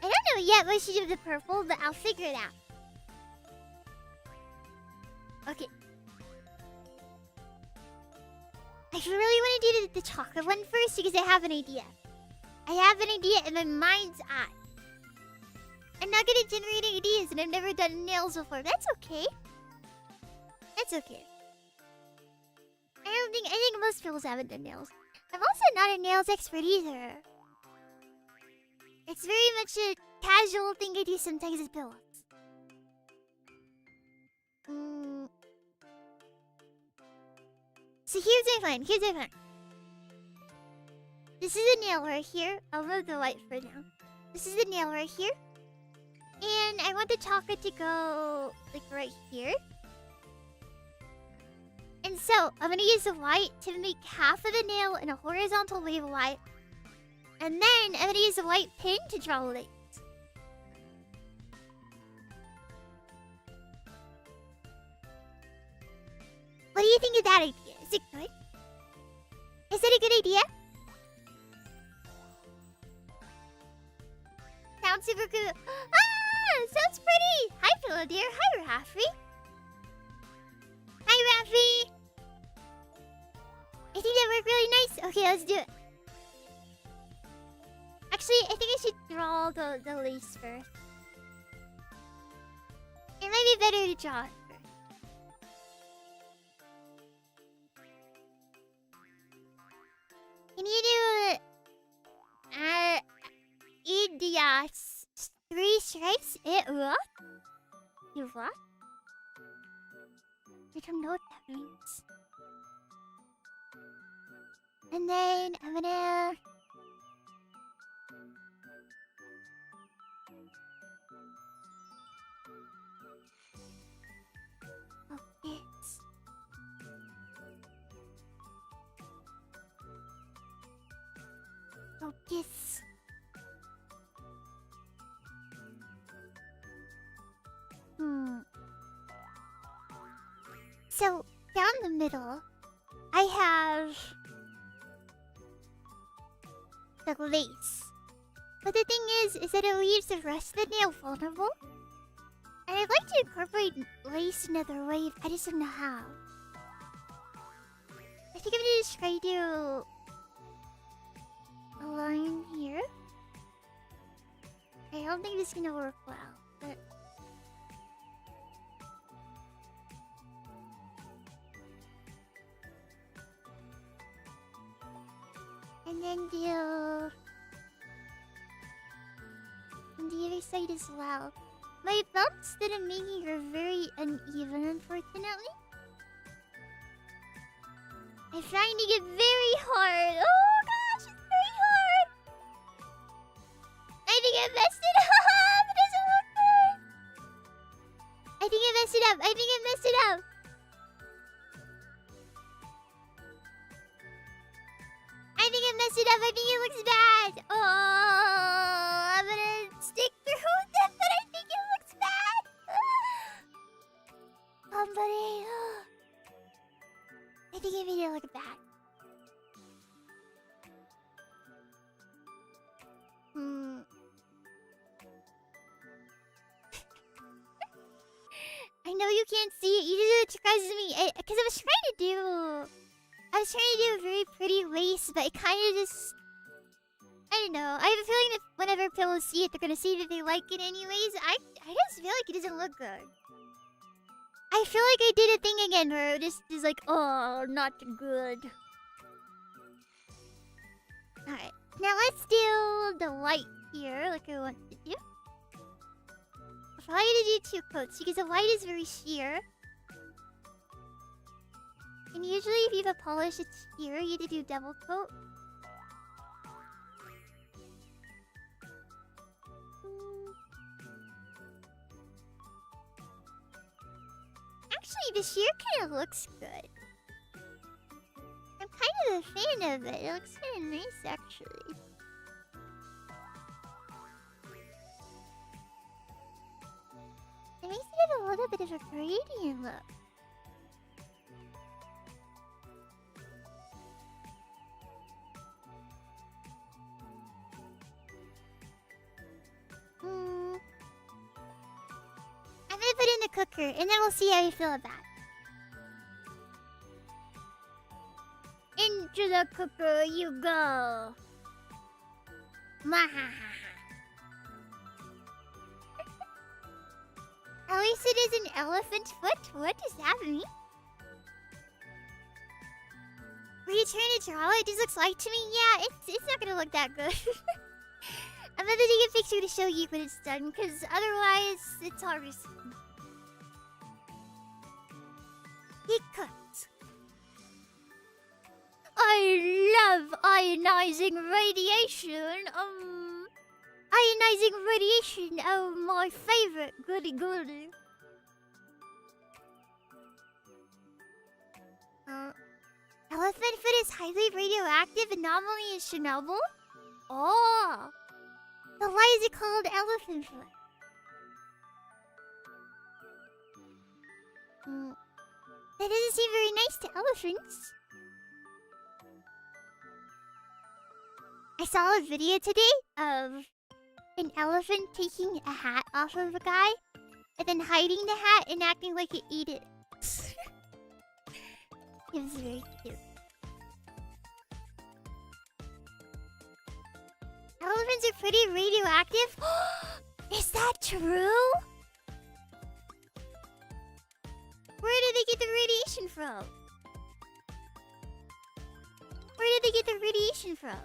I don't know yet what we should do with the purple, but I'll figure it out. Okay. I really want to do the chocolate one first because I have an idea. I have an idea in my mind's eye. I'm not good at generating ideas and I've never done nails before. That's okay. That's okay. I think most people haven't done nails. I'm also not a nails expert either. It's very much a casual thing I do sometimes with pillows. So here's my plan. This is a nail right here. I'll move the light for now. This is the nail right here. And I want the chocolate to go like right here. And so I'm gonna use the white to make half of the nail in a horizontal wave of white. And then I'm gonna use the white pin to draw lines. What do you think of that idea? Is it good? Is it a good idea? Sounds super cool. Ah! Sounds pretty! Hi, PillowDear. Hi, Raffy. Hi, Raffy. I think that worked really nice. Okay, let's do it. Actually, I think I should draw the lace first. It might be better to draw it first. Can you do idiots 3 stripes? What? You what? I don't know what that means. And then I'm gonna focus. Focus. So down the middle, I have the lace. But the thing is that it leaves the rest of the nail vulnerable. And I'd like to incorporate lace in another way, I just don't know how. I think I'm gonna just try to do a line here. I don't think this is gonna work well, but And then do on the other side as well. My bumps that I'm making are very uneven, unfortunately. I'm trying to get very hard. Oh gosh, it's very hard. I think I messed it up. It doesn't look good. I think I messed it up. I think I messed it up. I think I messed it up. I think it looks bad. Oh, I'm gonna stick through it, but I think it looks bad. Somebody. I think I made it look bad. I know you can't see it. You just surprises me. Because I was trying to do a very pretty lace, but it kind of just... I don't know. I have a feeling that whenever pillows see it, they're going to see that they like it anyways. I just feel like it doesn't look good. I feel like I did a thing again where it just is like, oh, not good. Alright. Now let's do the light here, like I want to do. I'm probably going to do 2 coats because the light is very sheer. And usually if you have a polish it's sheer, you have to do double coat. Actually, the sheer kind of looks good. I'm kind of a fan of it. It looks kind of nice, actually. It makes it have a little bit of a gradient look. I'm gonna put it in the cooker, and then we'll see how you feel about it. Into the cooker you go. Mahahaha. At least it is an elephant foot? What does that mean? Were you trying to draw it? This looks light to me. Yeah, it's not gonna look that good. I'm gonna take a picture to show you when it's done, because otherwise it's hard to see. It cuts. I love ionizing radiation. Ionizing radiation. Oh, my favorite. Goody goody. Elephant foot is highly radioactive. Anomaly is Chernobyl. Oh. So why is it called elephant foot? That doesn't seem very nice to elephants. I saw a video today of an elephant taking a hat off of a guy and then hiding the hat and acting like it ate it. It was very cute. Elephants are pretty radioactive? Is that true? Where did they get the radiation from? Where did they get the radiation from?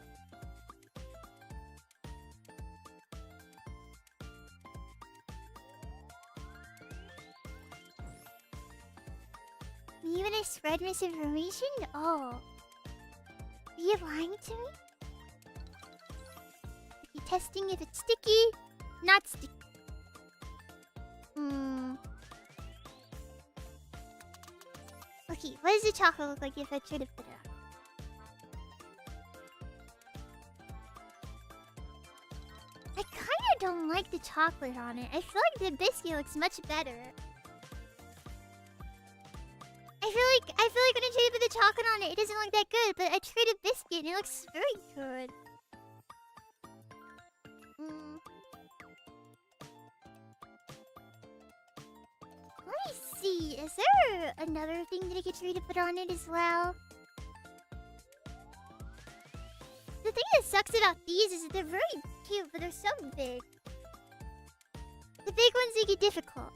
Me when I spread misinformation? Oh. Are you lying to me? Are you testing if it's sticky? Not sticky. Okay, what does the chocolate look like if I try to put it on? I kinda don't like the chocolate on it. I feel like the biscuit looks much better. I feel like when I try to put the chocolate on it, it doesn't look that good, but I tried a biscuit and it looks very good. Let me see, is there another thing that I could try to put on it as well? The thing that sucks about these is that they're very cute, but they're so big. The big ones make it difficult.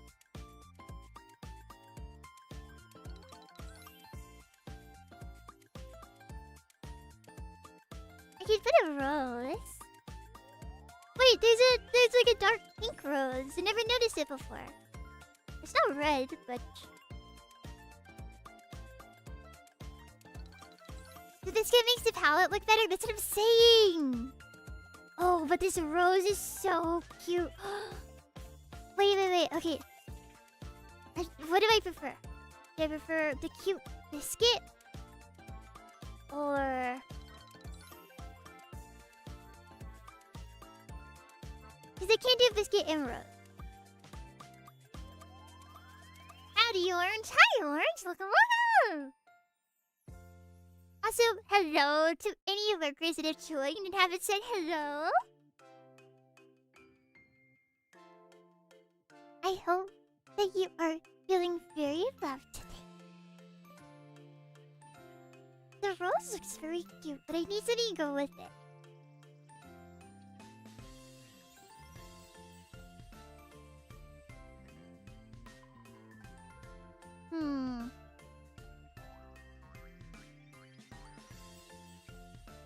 I I could put a rose. Wait, there's like a dark pink rose. I never noticed it before. It's not red, but... The biscuit makes the palette look better. That's what I'm saying. Oh, but this rose is so cute. Wait. Okay. What do I prefer? Do I prefer the cute biscuit? Or... Because I can't do biscuit and rose. Howdy, Orange. Hi, Orange. Welcome. Also, hello to any of our workers that have joined and haven't said hello. I hope that you are feeling very loved today. The rose looks very cute, but I need something to go with it.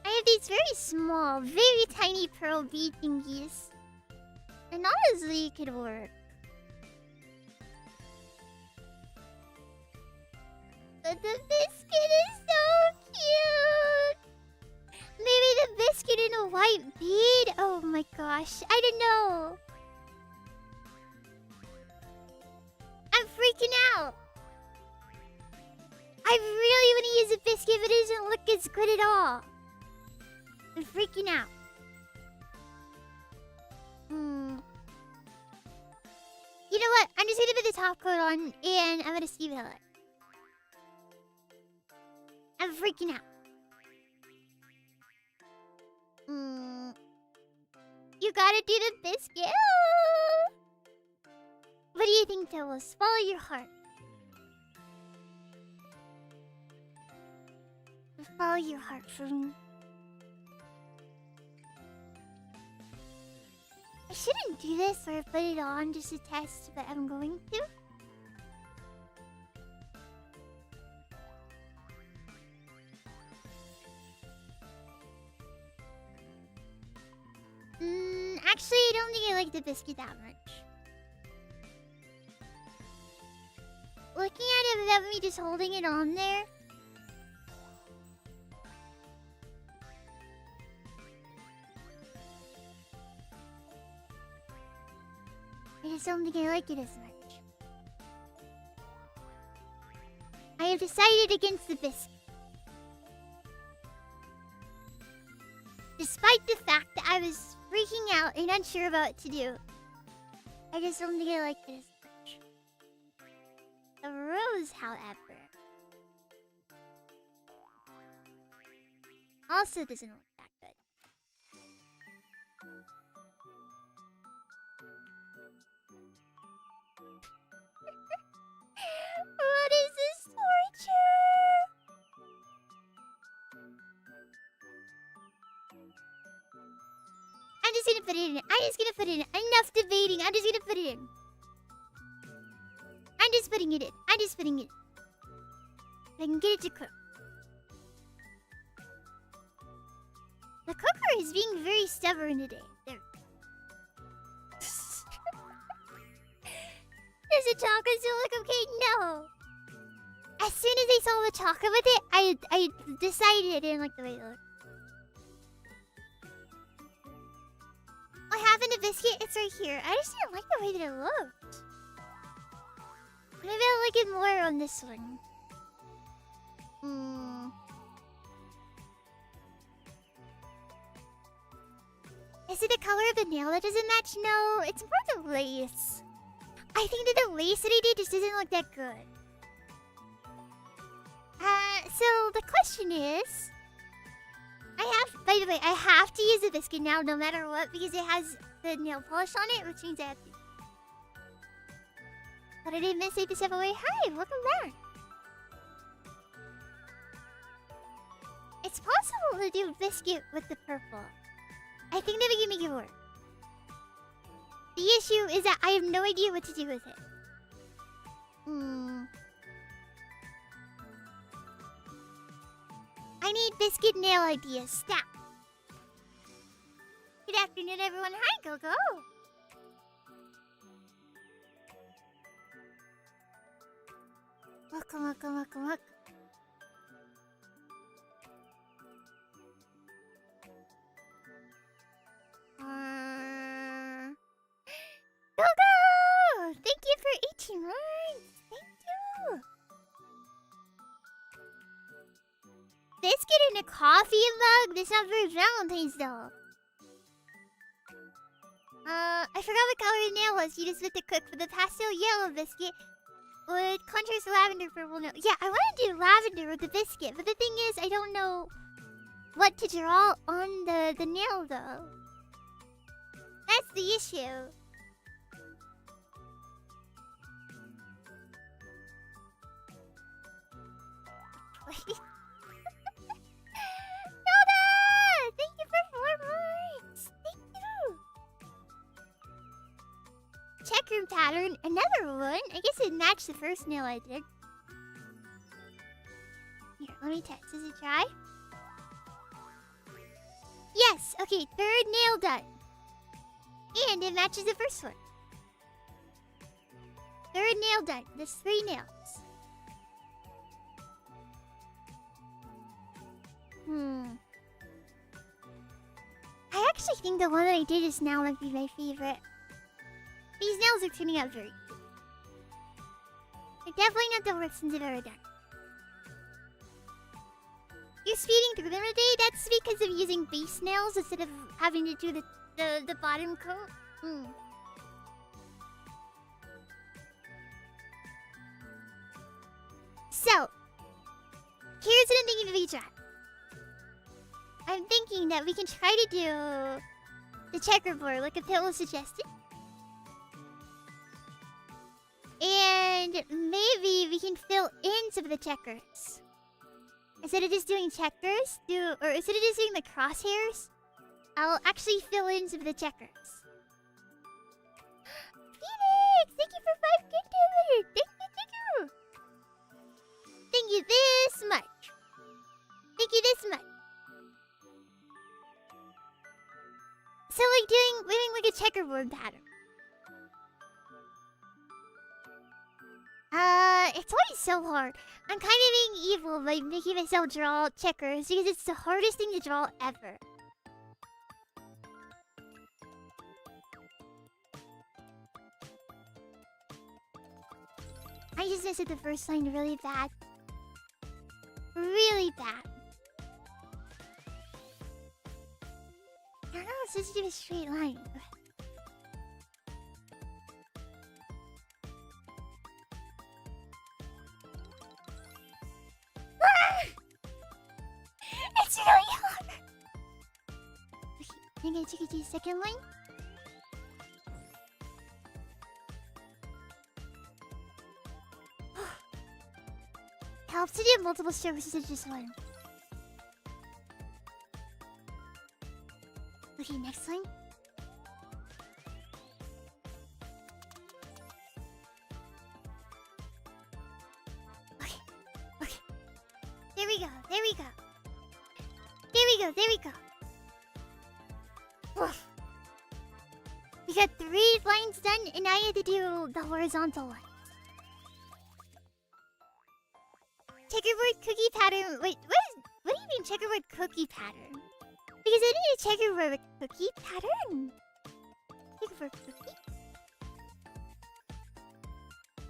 I have these very small, very tiny pearl bead thingies. And honestly, it could work. But the biscuit is so cute! Maybe the biscuit in a white bead? Oh my gosh, I don't know. I'm freaking out. I really want to use a biscuit, but it doesn't look as good at all. I'm freaking out. You know what? I'm just gonna put the top coat on and I'm gonna see how it. I'm freaking out. You gotta do the biscuit. What do you think, Tolos? Follow your heart. Follow your heart for me. I shouldn't do this or put it on just to test, but I'm going to. Actually, I don't think I like the biscuit that much. Looking at it without me just holding it on there. I just don't think I like it as much. I have decided against the biscuit. Despite the fact that I was freaking out and unsure about what to do. I just don't think I like it as much. The rose, however, also doesn't look that good. What is this torture? I'm just gonna put it in. I'm just gonna put it in. Enough debating. I'm just gonna put it in. I'm just putting it in. I'm just putting it in. I can get it to cook. The cooker is being very stubborn today. There. Does the chocolate still look okay? No. As soon as I saw the chocolate with it, I decided I didn't like the way it looked. What happened to biscuit? It's right here. I just didn't like the way that it looked. Maybe I'll like it more on this one. Is it the color of the nail that doesn't match? No, it's more the lace. I think that the lace that I did just doesn't look that good. So the question is... by the way, I have to use the biscuit now no matter what because it has the nail polish on it, which means I have to. But I didn't miss it this away. Hi, welcome back. It's possible to do biscuit with the purple. I think that we can make it work. The issue is that I have no idea what to do with it. I need biscuit nail ideas. Stat. afternoon, everyone. Hi, Gogo. Welcome, welcome, welcome, welcome. Gogo! Thank you for 18 months. Thank you. Biscuit in a coffee mug? That's not very Valentine's though. I forgot what color the nail was. You just with the cook for the pastel yellow biscuit with contrast lavender purple nail. Yeah, I want to do lavender with the biscuit, but the thing is, I don't know what to draw on the nail though. That's the issue. Hilda! Thank you for 4 months! Thank you! Checker pattern, another one. I guess it matched the first nail I did. Here, let me test. Does it dry? Yes! Okay, 3rd nail done. And it matches the first one. 3rd nail done. There's 3 nails. I actually think the one that I did just now might be my favorite. These nails are turning out very good. They're definitely not the worst things I've ever done. You're speeding through them today? That's because I'm using base nails instead of having to do the bottom coat. So, here's what I'm thinking of each one. I'm thinking that we can try to do the checkerboard like a Pillow suggested. And maybe we can fill in some of the checkers. Instead of just doing checkers, or instead of just doing the crosshairs, I'll actually fill in some of the checkers. Phoenix! Thank you for 5 gift. Thank you. Thank you this much. Thank you this much. So like doing like a checkerboard pattern. It's always so hard. I'm kind of being evil by making myself draw checkers because it's the hardest thing to draw ever. I just missed it the first line really bad. Really bad. I don't know, it's supposed to do a straight line. It's really hard! Okay, I'm gonna take it to the second line. Helps to do multiple strokes instead of just one. Okay, next line. Okay. There we go. Oof. We got 3 lines done, and now you have to do the horizontal line. Checkerboard cookie pattern. Wait, what do you mean checkerboard cookie pattern? Because I need a checkerboard cookie pattern. Checkerboard cookie?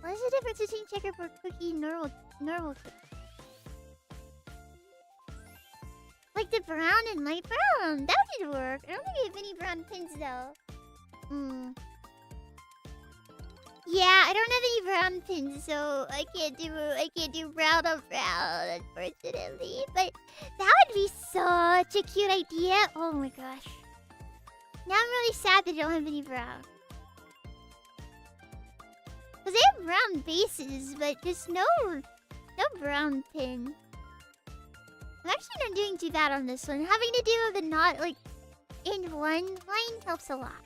What is the difference between checkerboard cookie and normal cookie? Like the brown and light brown. That would work. I don't think we have any brown pins though. Yeah, I don't have any brown pins, so I can't do brown on brown, unfortunately. But that would be such a cute idea. Oh my gosh. Now I'm really sad that I don't have any brown. Cause they have brown bases, but there's no brown pin. I'm actually not doing too bad on this one. Having to do the knot like in one line helps a lot.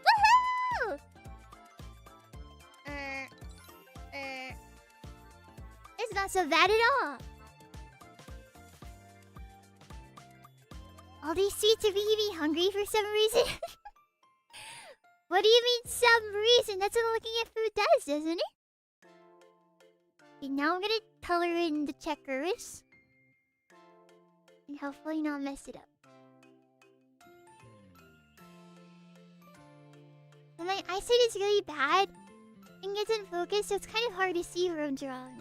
Woohoo! It's not so bad at all. all these sweets are making me hungry for some reason. What do you mean, some reason? That's what looking at food does, doesn't it? Okay, now I'm gonna color in the checkers. And hopefully not mess it up. And my eyesight is really bad and gets in focus, so it's kind of hard to see where I'm drawing.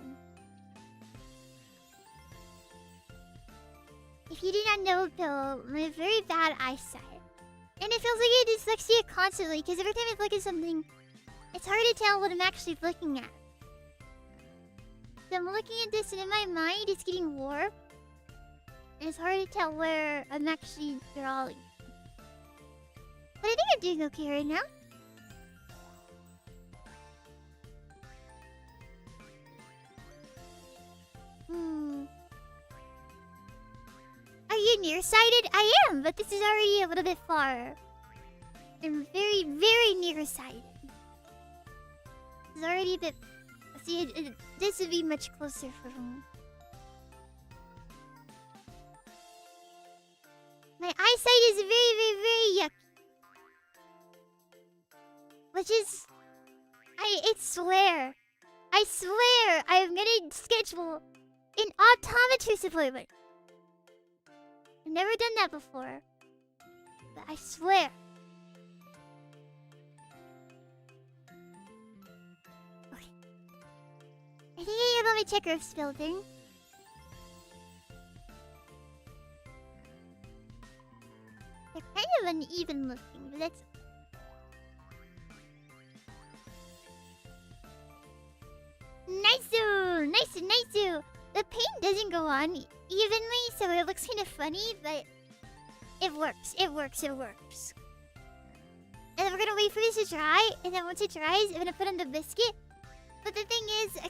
If you do not know, Bill, I have very bad eyesight. And it feels like I have dyslexia constantly, because every time I look at something, it's hard to tell what I'm actually looking at. So I'm looking at this, and in my mind, it's getting warped. And it's hard to tell where I'm actually drawing. But I think I'm doing okay right now. Are you nearsighted? I am, but this is already a little bit far. I'm very, very nearsighted. It's already a bit... See, this would be much closer for me. My eyesight is very, very, very yucky. Which is... I swear I'm gonna schedule an optometrist appointment. I've never done that before. But I swear. Okay. I think I got my checkers filled in. They're kind of uneven looking, but that's... Nice-oo! The paint doesn't go on evenly, so it looks kind of funny, but it works. And then we're gonna wait for this to dry, and then once it dries, I'm gonna put on the biscuit. But the thing is, I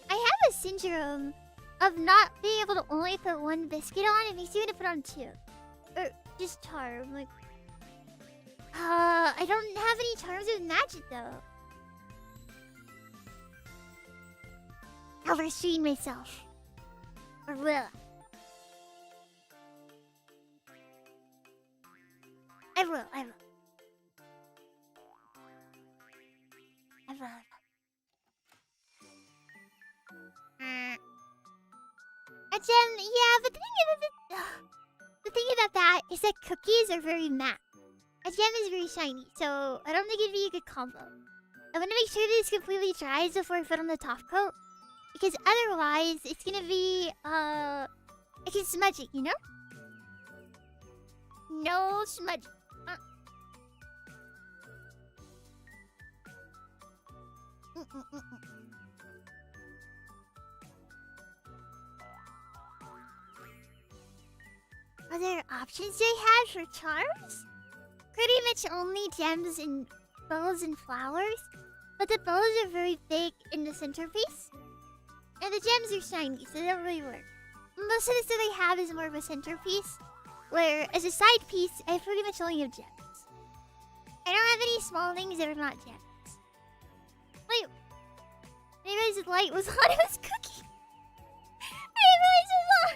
have a syndrome of not being able to only put one biscuit on. It makes me want to put on two. Or just charm, like... I don't have any charms with magic, though. I'll restrain myself. Or will. I will. A gem, yeah, but the thing about that is that cookies are very matte. A gem is very shiny, so I don't think it'd be a good combo. I want to make sure that it's completely dries before I put on the top coat. Because otherwise, it's gonna be, it can smudge it, you know? No smudge. Other options they have for charms? Pretty much only gems and bows and flowers. But the bows are very big in the centerpiece. And the gems are shiny, so they don't really work. Most of the stuff I have is more of a centerpiece. Where, as a side piece, I pretty much only have gems. I don't have any small things that are not gems. Wait. I realized the light was on. It was cooking. I didn't realize it was on.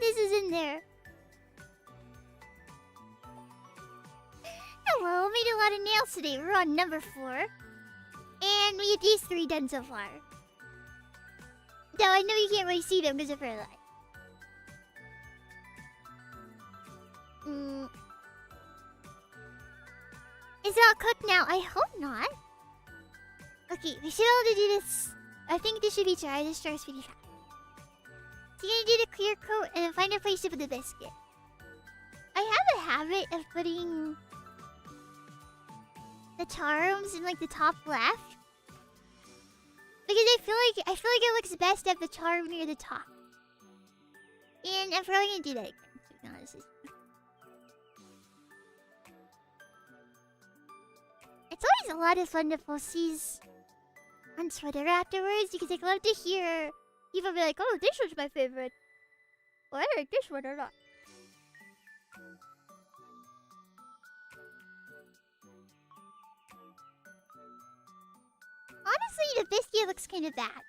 This is in there. Hello, made a lot of nails today. We're on number 4. And we have these 3 done so far. No, I know you can't really see them because of her light. It's not cooked now. I hope not. Okay, we should be able to do this. I think this should be dry. This dries pretty fast. So you're gonna do the clear coat and then find a place to put the biscuit. I have a habit of putting the charms in like the top left. Because I feel like it looks best at the charm near the top. And I'm probably gonna do that again, to be honest. It's always a lot of fun to post these on Twitter afterwards because I love to hear people be like, oh, this was my favorite. Or I like this one or not. Honestly, the biscuit looks kind of bad.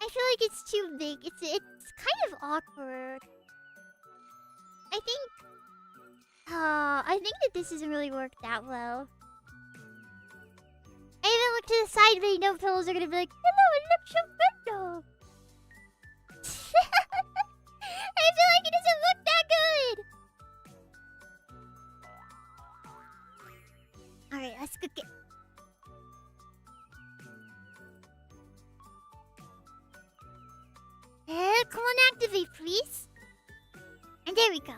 I feel like it's too big. It's kind of awkward. I think that this doesn't really work that well. I even look to the side, but I know pillows are gonna be like, hello, it looks so good though. I feel like it doesn't look that good. Alright, let's cook it. Come on, activate, please. And there we go.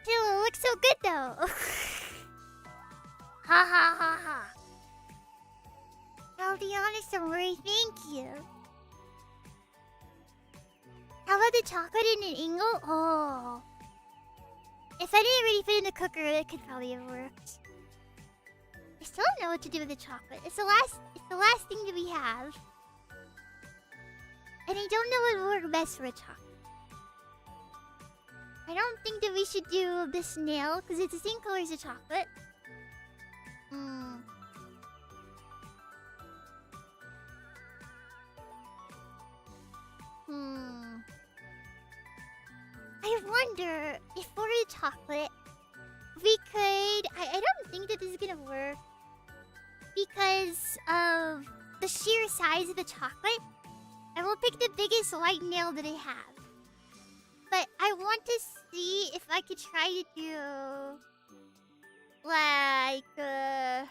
Pillow looks so good though. Ha ha ha ha. I'll be honest, don't worry, thank you. How about the chocolate in an ingle? Oh. If I didn't already fit in the cooker, it could probably have worked. I still don't know what to do with the chocolate. It's the last thing that we have. And I don't know what would work best for a chocolate. I don't think that we should do the snail, because it's the same color as the chocolate. I wonder if for the chocolate, we could... I don't think that this is gonna work because of the sheer size of the chocolate. I will pick the biggest white nail that I have. But I want to see if I could try to do... like... a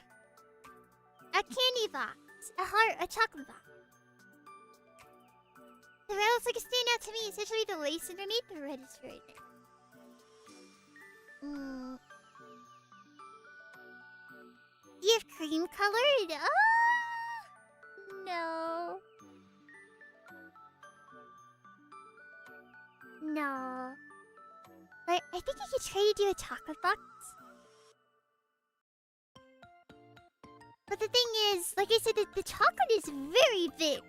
candy box. A chocolate box. The red looks like a standout to me. Essentially the lace underneath the red is very nice. Do you have cream colored? No. No. But I think I could try to do a chocolate box. But the thing is, like I said, the chocolate is very big.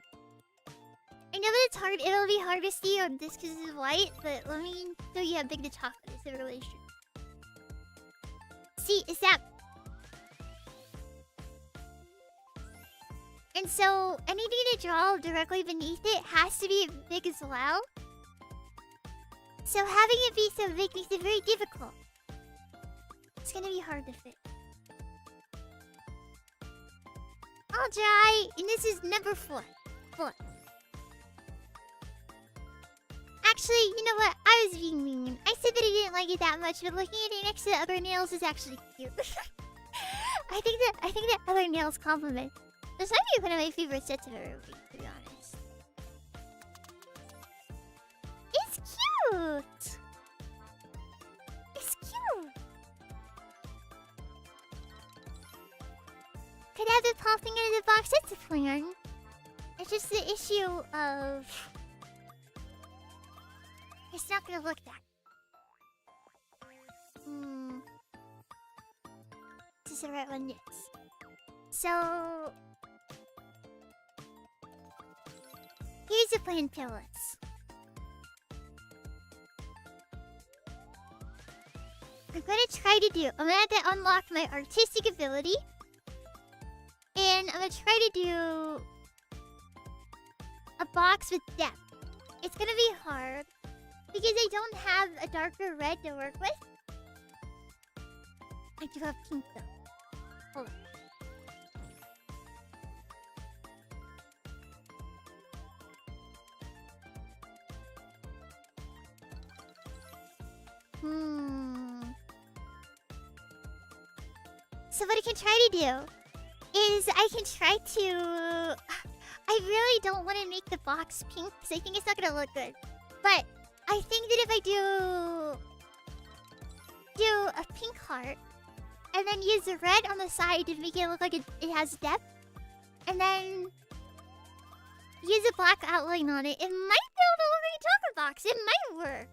I know that it's hard. It'll be hard to see on this because it's white, but let me show you how big the chocolate is in relation. See, is that... And so, anything to draw directly beneath it has to be big as well. So having it be so big makes it very difficult. It's gonna be hard to fit. I'll try, and this is number 4. Actually, you know what? I was being mean. I said that I didn't like it that much, but looking at it next to the other nails is actually cute. I think that other nails compliment. This might be one of my favorite sets of every week, to be honest. It's cute! It's cute! Could have it popping out of the box, that's a plan. It's just the issue of... It's not gonna look that. This is the right one, yes. So... here's the plain pillows. I'm gonna try to do... I'm gonna have to unlock my artistic ability. And I'm gonna try to do... a box with depth. It's gonna be hard. Because I don't have a darker red to work with. I do have pink though. Hold on. So what I can try to do is I can try to... I really don't want to make the box pink because I think it's not going to look good. But I think that if I do a pink heart and then use the red on the side to make it look like it has depth, and then use a black outline on it, it might be able to look like a chocolate box. It might work.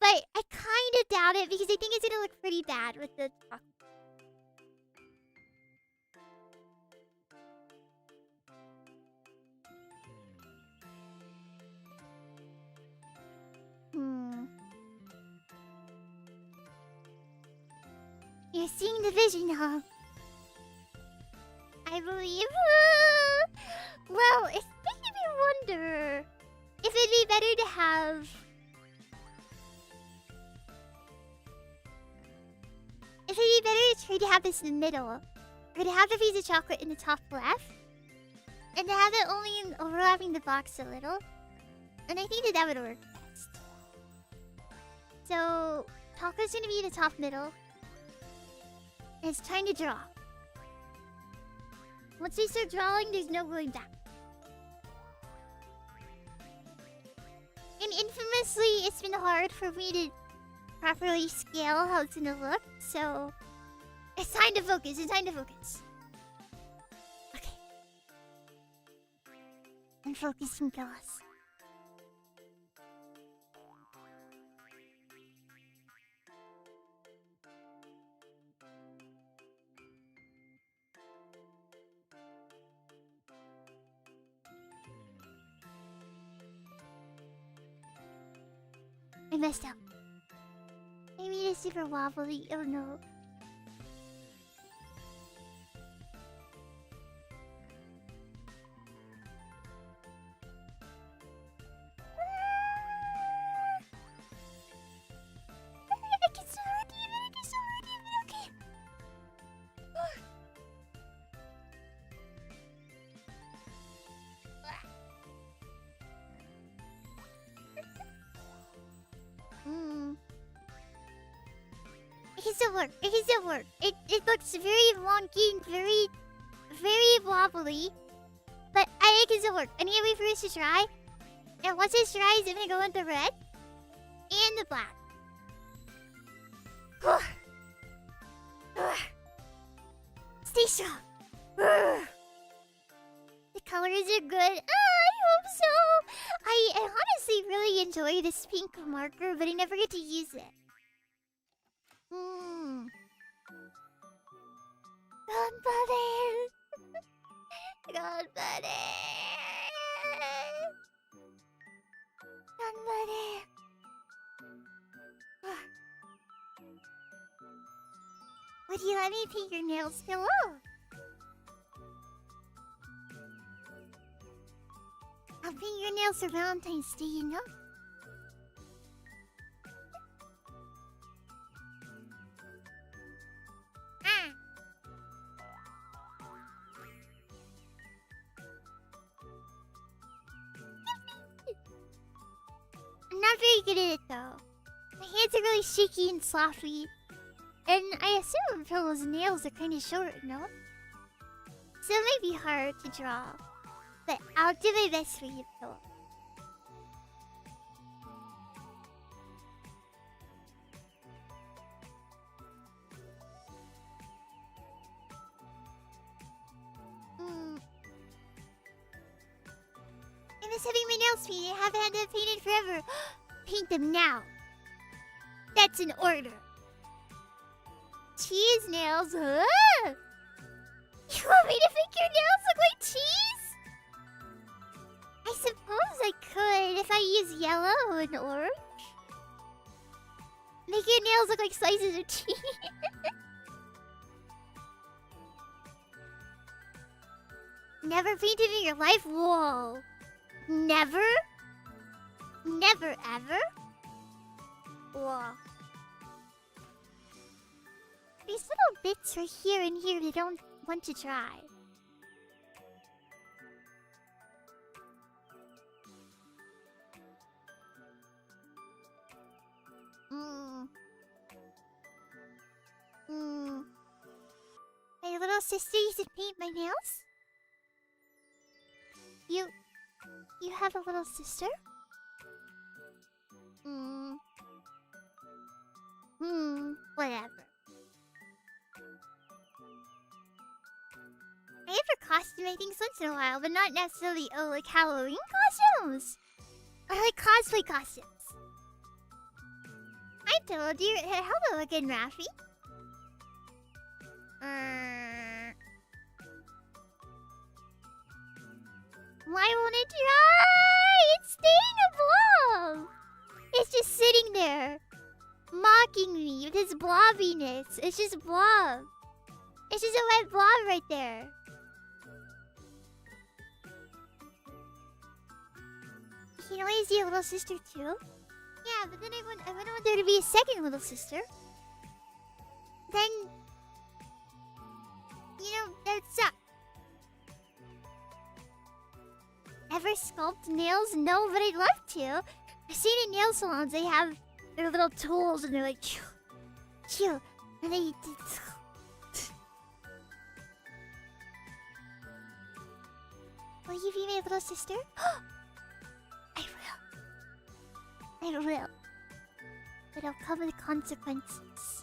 But I kind of doubt it because I think it's going to look pretty bad with the chocolate. You're seeing the vision, huh? I believe. Well, it's making me wonder if it'd be better to have we're gonna have this in the middle. We're gonna have the piece of chocolate in the top left. And to have it only overlapping the box a little. And I think that would work best. So, chocolate's gonna be in the top middle. And it's time to draw. Once we start drawing, there's no going back. And infamously, it's been hard for me to properly scale how it's gonna look, so it's time to focus. It's time to focus. Okay. I'm focusing, girls. I messed up. I made it super wobbly. Oh no. I can still hurt even. I can still hurt even. Okay. It can still work. It can still work. It looks very wonky and very wobbly. But it can still work. I need to wait for this to dry. And once it's dry, I'm gonna go with the red and the black. Stay strong. The colors are good. I hope so. I honestly really enjoy this pink marker, but I never get to use it. Gunpowder! Gunpowder! Gunpowder! Would you let me paint your nails, Pillow? I'll paint your nails for Valentine's Day, you know? I'm not very good at it though. My hands are really shaky and sloppy. And I assume Pillow's nails are kind of short, no? So it might be hard to draw. But I'll do my best for you, Pillow. I miss having my nails painted. I haven't had them painted forever. Paint them now. That's an order. Cheese nails. Huh? You want me to make your nails look like cheese? I suppose I could if I use yellow and orange. Make your nails look like slices of cheese. Never painted in your life? Whoa. Never? Never ever? Whoa. These little bits right here and here they don't want to try. My little sister used to paint my nails? You have a little sister? Whatever. I ever costume things once in a while, but not necessarily, like Halloween costumes. Or like cosplay costumes. Hi, PillowDear. Hello again, Rafi. Why won't it dry? It's staying above. It's just sitting there, mocking me with its blobbiness. It's just blob. It's just a wet blob right there. You know, is your little sister too? Yeah, but then I wouldn't want there to be a second little sister. Then sculpt nails? No, but I'd love to. I've seen in nail salons, they have their little tools and they're like, chew, chew. And they... Will you be my little sister? I will. I will. But it'll come with consequences.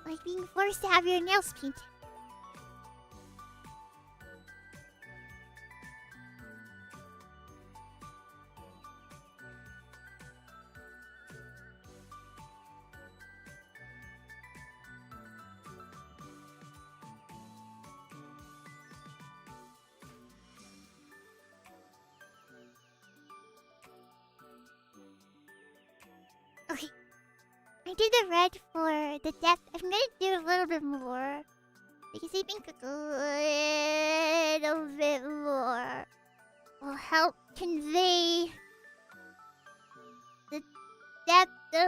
Like being forced to have your nails painted. Okay. I did the red for the depth. I'm gonna do a little bit more. Because I think a little bit more will help convey the depth a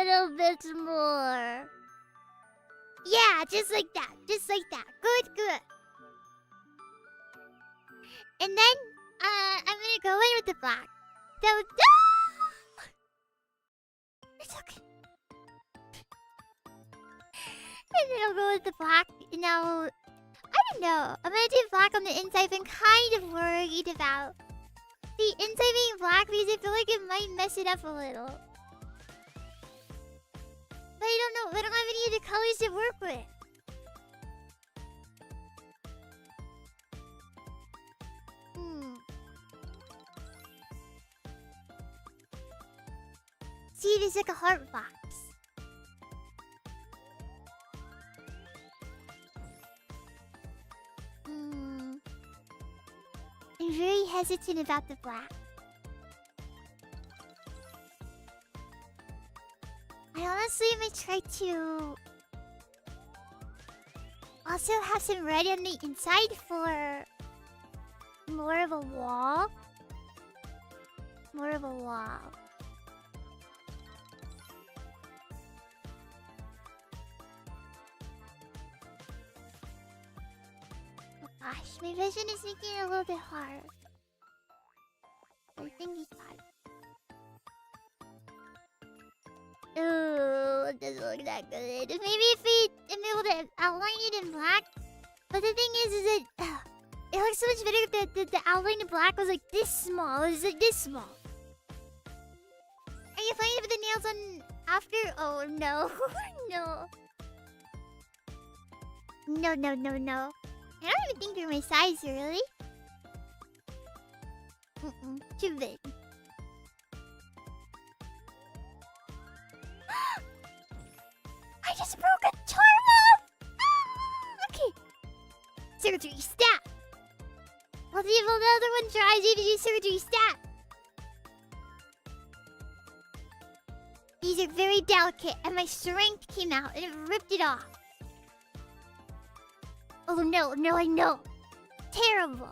little bit more. Yeah, just like that. Just like that. Good, good. And then, I'm gonna go in with the black. So, it's okay. And then I'll go with the black. Now, I don't know. I'm gonna do black on the inside. I've been kind of worried about the inside being black because I feel like it might mess it up a little. But I don't know. I don't have any of the colors to work with. See, it is like a heart box. I'm very hesitant about the black. I honestly might try to also have some red on the inside for more of a wall. More of a wall. Gosh, my vision is making it a little bit hard. I think it's hard. Oh, it doesn't look that good. Maybe if we am able to outline it in black. But the thing is that it looks so much better if the outline in black was like this small. It was like this small. Are you playing with the nails on after? Oh no, no. No, no, no, no. I don't even think they're my size, really. Too big. I just broke a charm off! Okay. Surgery stat. Well, the other one tries you to do surgery stat. These are very delicate, and my strength came out, and it ripped it off. Oh no, no, I know. Terrible.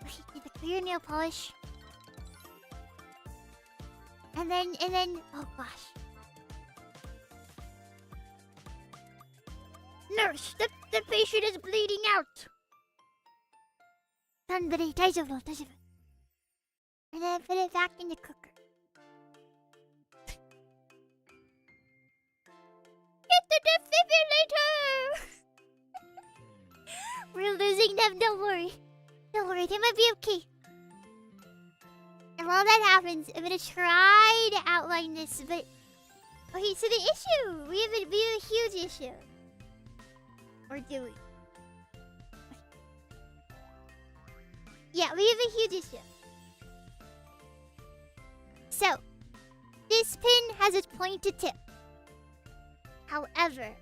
Okay, get the clear nail polish. And then, oh gosh. Nurse, the patient is bleeding out. Somebody, daijoubu. And then put it back in the cooker. Get the defibrillator! We're losing them, don't worry. Don't worry, they might be okay. And while that happens, I'm gonna try to outline this, but... Okay, so the issue! We have a huge issue. Or do we? Yeah, we have a huge issue. So, this pin has a pointed tip. However,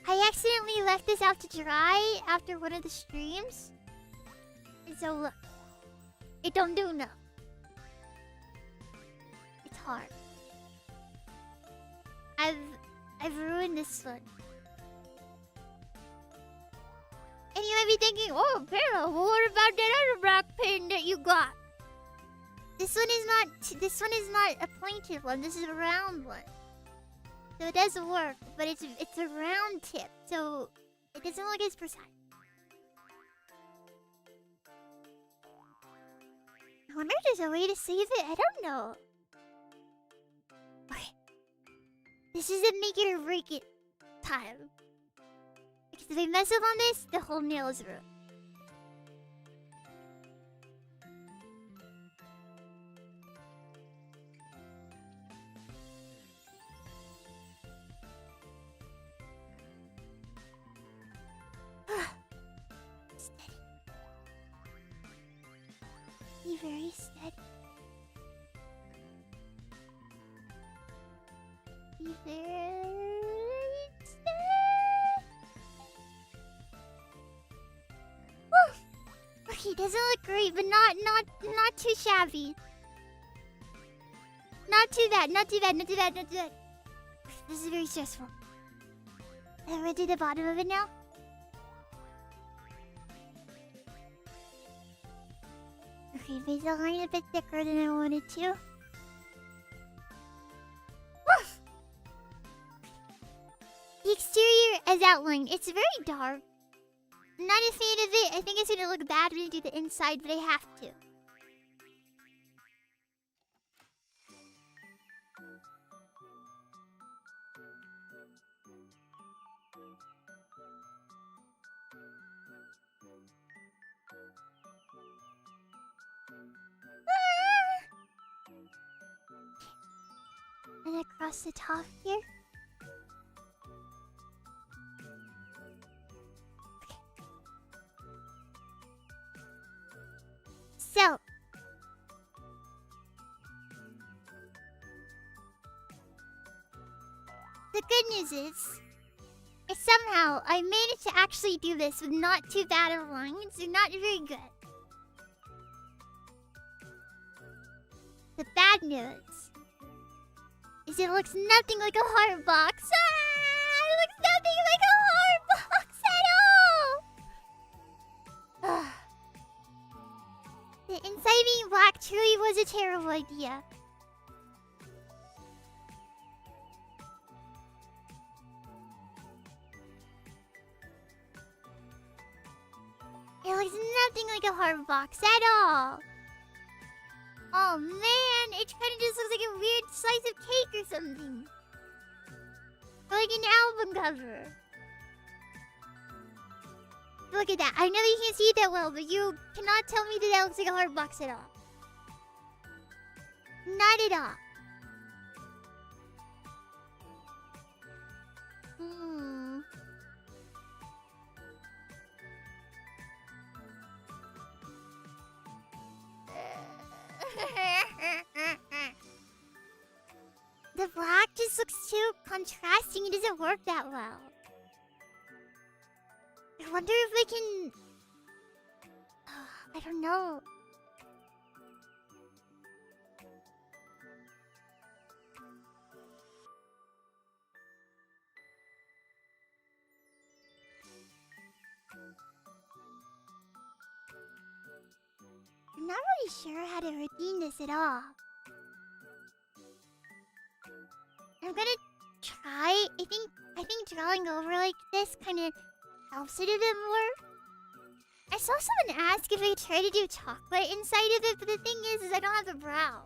I accidentally left this out to dry after one of the streams. And so look, it don't do no. It's hard. I've ruined this one. And you might be thinking, oh, Pero, what about that other black pin that you got? This one is not a pointed one. This is a round one. So it does work, but it's a round tip, so it doesn't look as precise. I wonder if there's a way to save it. I don't know. Okay. This is a make it or break it time. Because if I mess up on this, the whole nail is ruined. Steady. Be very steady. Be very steady. Woo! Okay, doesn't look great, but not too shabby. Not too bad, not too bad, not too bad, not too bad. This is very stressful. I'm ready to the bottom of it now. Okay, made the line a bit thicker than I wanted to. Woof! The exterior as outlined. It's very dark. I'm not a fan of it. I think it's gonna look bad when I do the inside, but I have to. And across the top here. Okay. So. The good news is somehow I managed to actually do this with not too bad of lines. They're not very good. The bad news is it looks nothing like a heart box. It looks nothing like a heart box at all. The inside being black truly was a terrible idea. It looks nothing like a heart box at all. Oh man, it kind of just looks like a weird slice of cake or something. Or like an album cover. Look at that. I know you can't see it that well, but you cannot tell me that that looks like a heart box at all. Not at all. The black just looks too contrasting. It doesn't work that well. I wonder if I can... I don't know. I'm not really sure how to redeem this at all. I'm gonna try. I think drawing over like this kind of helps it a bit more. I saw someone ask if I try to do chocolate inside of it, but the thing is I don't have a brow.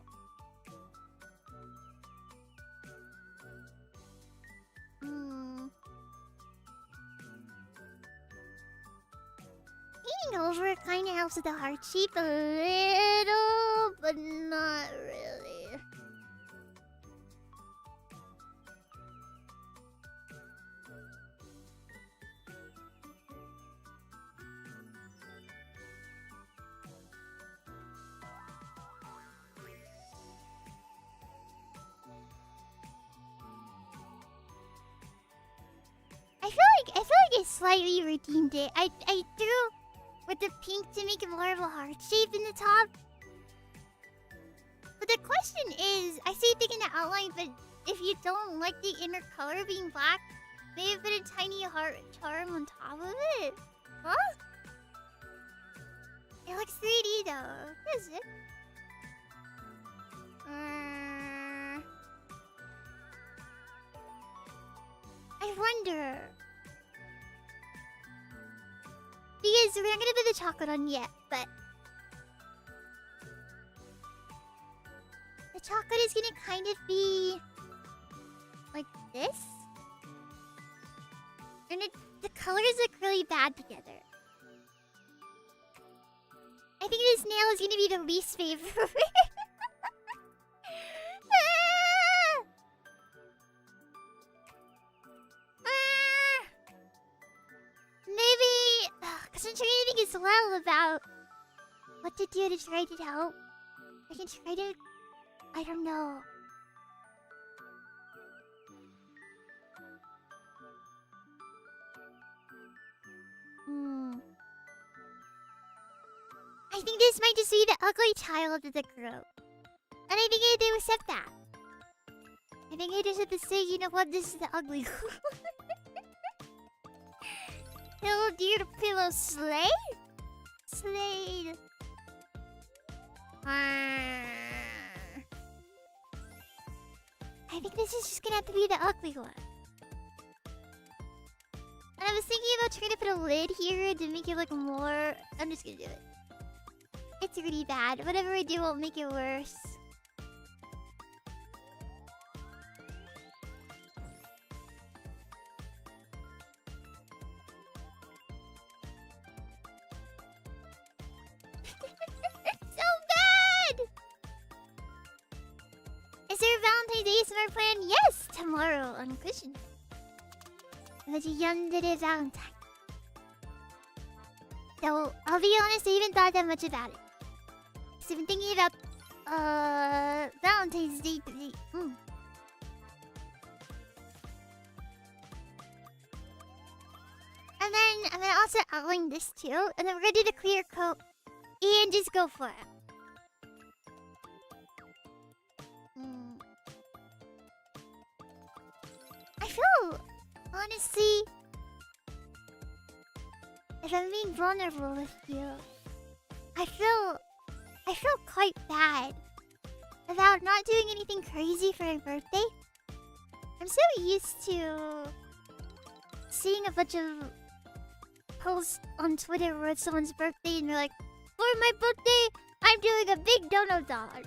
Painting over kind of helps with the heart shape a little, but not really. I feel like I slightly redeemed it. I threw with the pink to make it more of a heart shape in the top. But the question is, I see it in the outline, but if you don't like the inner color being black, maybe put a tiny heart charm on top of it. Huh? It looks 3D though. Is it? I wonder. Because we're not gonna put the chocolate on yet, but chocolate is gonna kind of be like this. And the colors look really bad together. I think this nail is gonna be the least favorite. Maybe, because I'm trying to think as well about what to do to try to help. I can try to, I don't know. I think this might just be the ugly child of the group. And I think I do accept that. I think I just have to say, you know what, this is the ugly one. PillowDear to Pillow Slay? Slade. I think this is just gonna have to be the ugly one. And I was thinking about trying to put a lid here to make it look more... I'm just gonna do it. It's really bad. Whatever I do won't make it worse. So bad! Is there a Valentine's Day summer plan? Yes! Tomorrow on Christian. It was a yandere Valentine. So, I'll be honest, I haven't thought that much about it. So I've been thinking about, Valentine's Day today. And then I'm gonna also outline this too, and then we're gonna do the clear coat and just go for it. I feel, honestly, if I'm being vulnerable with you, I feel quite bad about not doing anything crazy for my birthday. I'm so used to seeing a bunch of posts on Twitter where it's someone's birthday and they're like, for my birthday, I'm doing a big dono-don.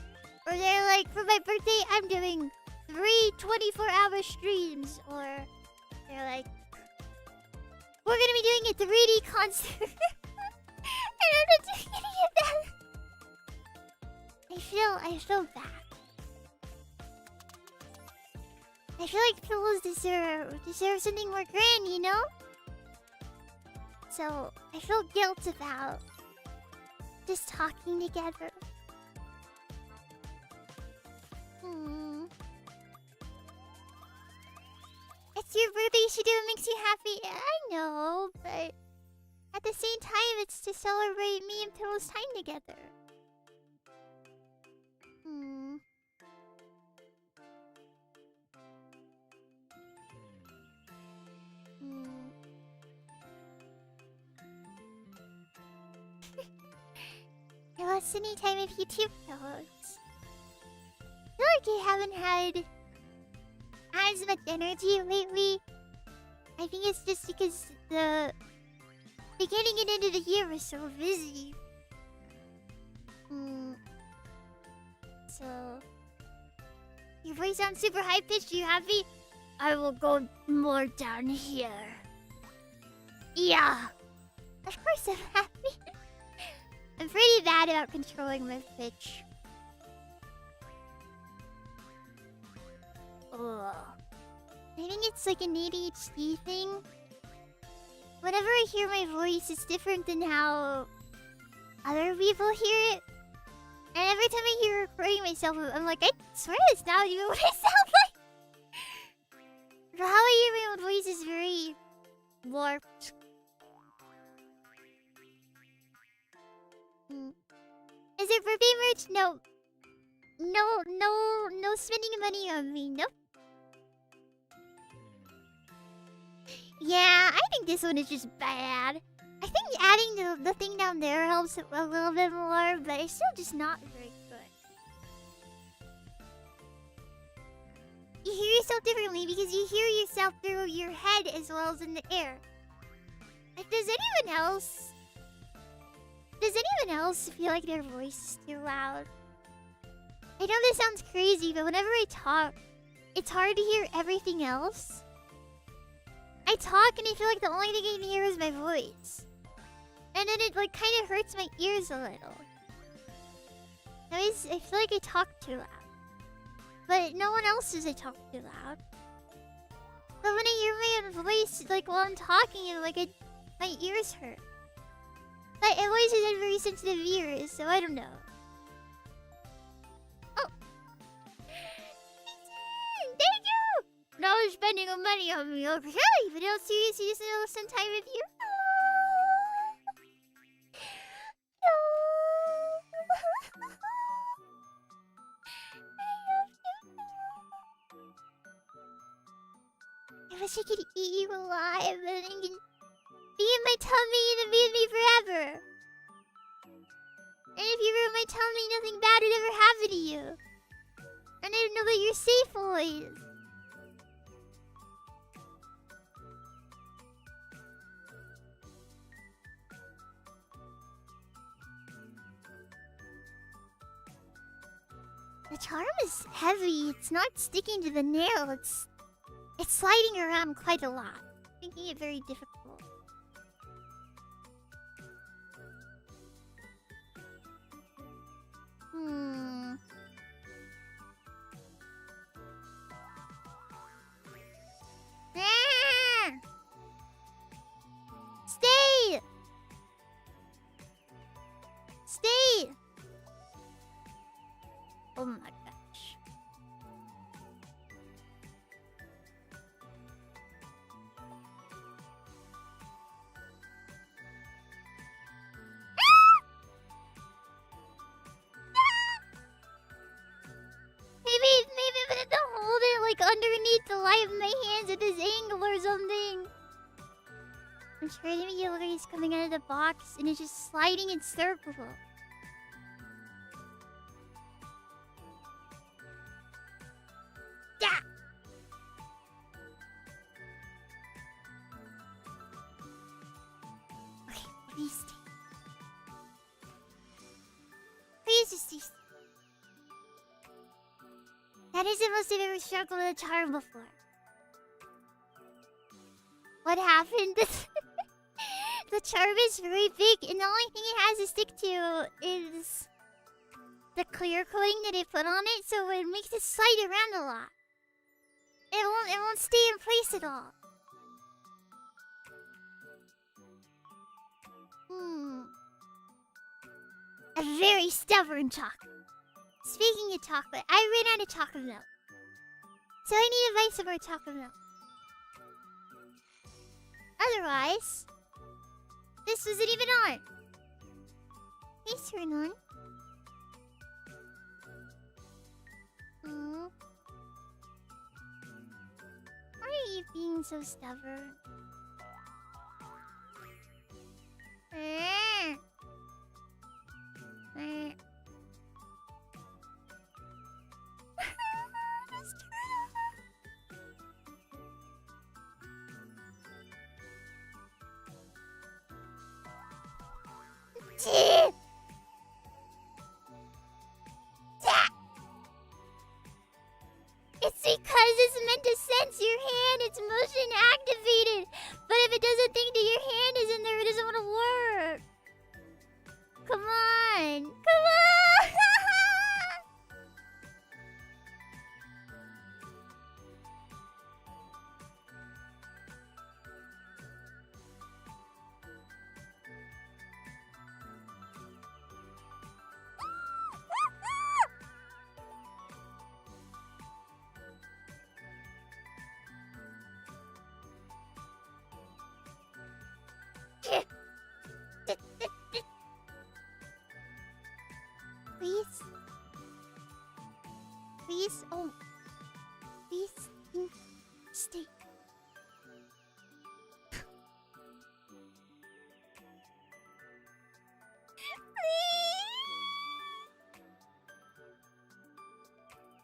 Or they're like, for my birthday, I'm doing 3 24-hour streams. Or they're like, we're gonna be doing a 3D concert. And I'm not doing any of that. I feel bad. I feel like pillows deserve something more grand, you know? So, I feel guilt about just talking together. It's your birthday, you should do what makes you happy. I know, but at the same time, it's to celebrate me and Pillow's time together. I lost any time if YouTube goes. I feel like I haven't had as much energy lately. I think it's just because the beginning and end of the year was so busy. So your voice sounds super high pitched. You happy? I will go more down here. Yeah. Of course I'm happy. I'm pretty bad about controlling my pitch. Ugh. I think it's like an ADHD thing. Whenever I hear my voice, it's different than how other people hear it. And every time I hear recording myself, I'm like, I swear it's not even what I sound like. But how I hear my own voice is very warped. Is it birthday merch? No. No spending money on me. Nope. Yeah, I think this one is just bad. I think adding the thing down there helps it a little bit more, but it's still just not very good. You hear yourself differently because you hear yourself through your head as well as in the air. Like, does anyone else feel like their voice is too loud? I know this sounds crazy, but whenever I talk, it's hard to hear everything else. I talk and I feel like the only thing I can hear is my voice. And then it like kind of hurts my ears a little. I feel like I talk too loud. But no one else says I talk too loud. But when I hear my own voice, like while I'm talking, and like my ears hurt. But I've always had very sensitive ears, so I don't know. Oh, thank you. Now you're spending money on me, okay? But I'll seriously just spend time with you. I wish I could eat you alive and then you can be in my tummy and be with me forever. And if you were in my tummy, nothing bad would ever happen to you. And I would know that you're safe always. The charm is heavy. It's not sticking to the nail. It's sliding around quite a lot, making it very difficult. Stay! Stay! Oh my gosh. Maybe I'm gonna have to hold it like underneath the light of my hands at this angle or something. I'm sure the yellow is coming out of the box and it's just sliding in circles. Yeah. Okay, please stay. Please just stay. That is the most I've ever struggled with a charm before. What happened? The charm is very big, and the only thing it has to stick to is the clear coating that I put on it, so it makes it slide around a lot. It won't stay in place at all. A very stubborn chocolate. Speaking of chocolate, I ran out of chocolate milk. So I need to buy some more chocolate milk. Otherwise, this wasn't even on. Please turn on. Why are you being so stubborn? Just turn on. It's because it's meant to sense your hand. It's motion activated. But if it doesn't think that your hand is in there, it doesn't want to work. Come on. Come on. Please. Please. Oh. Please. Stay.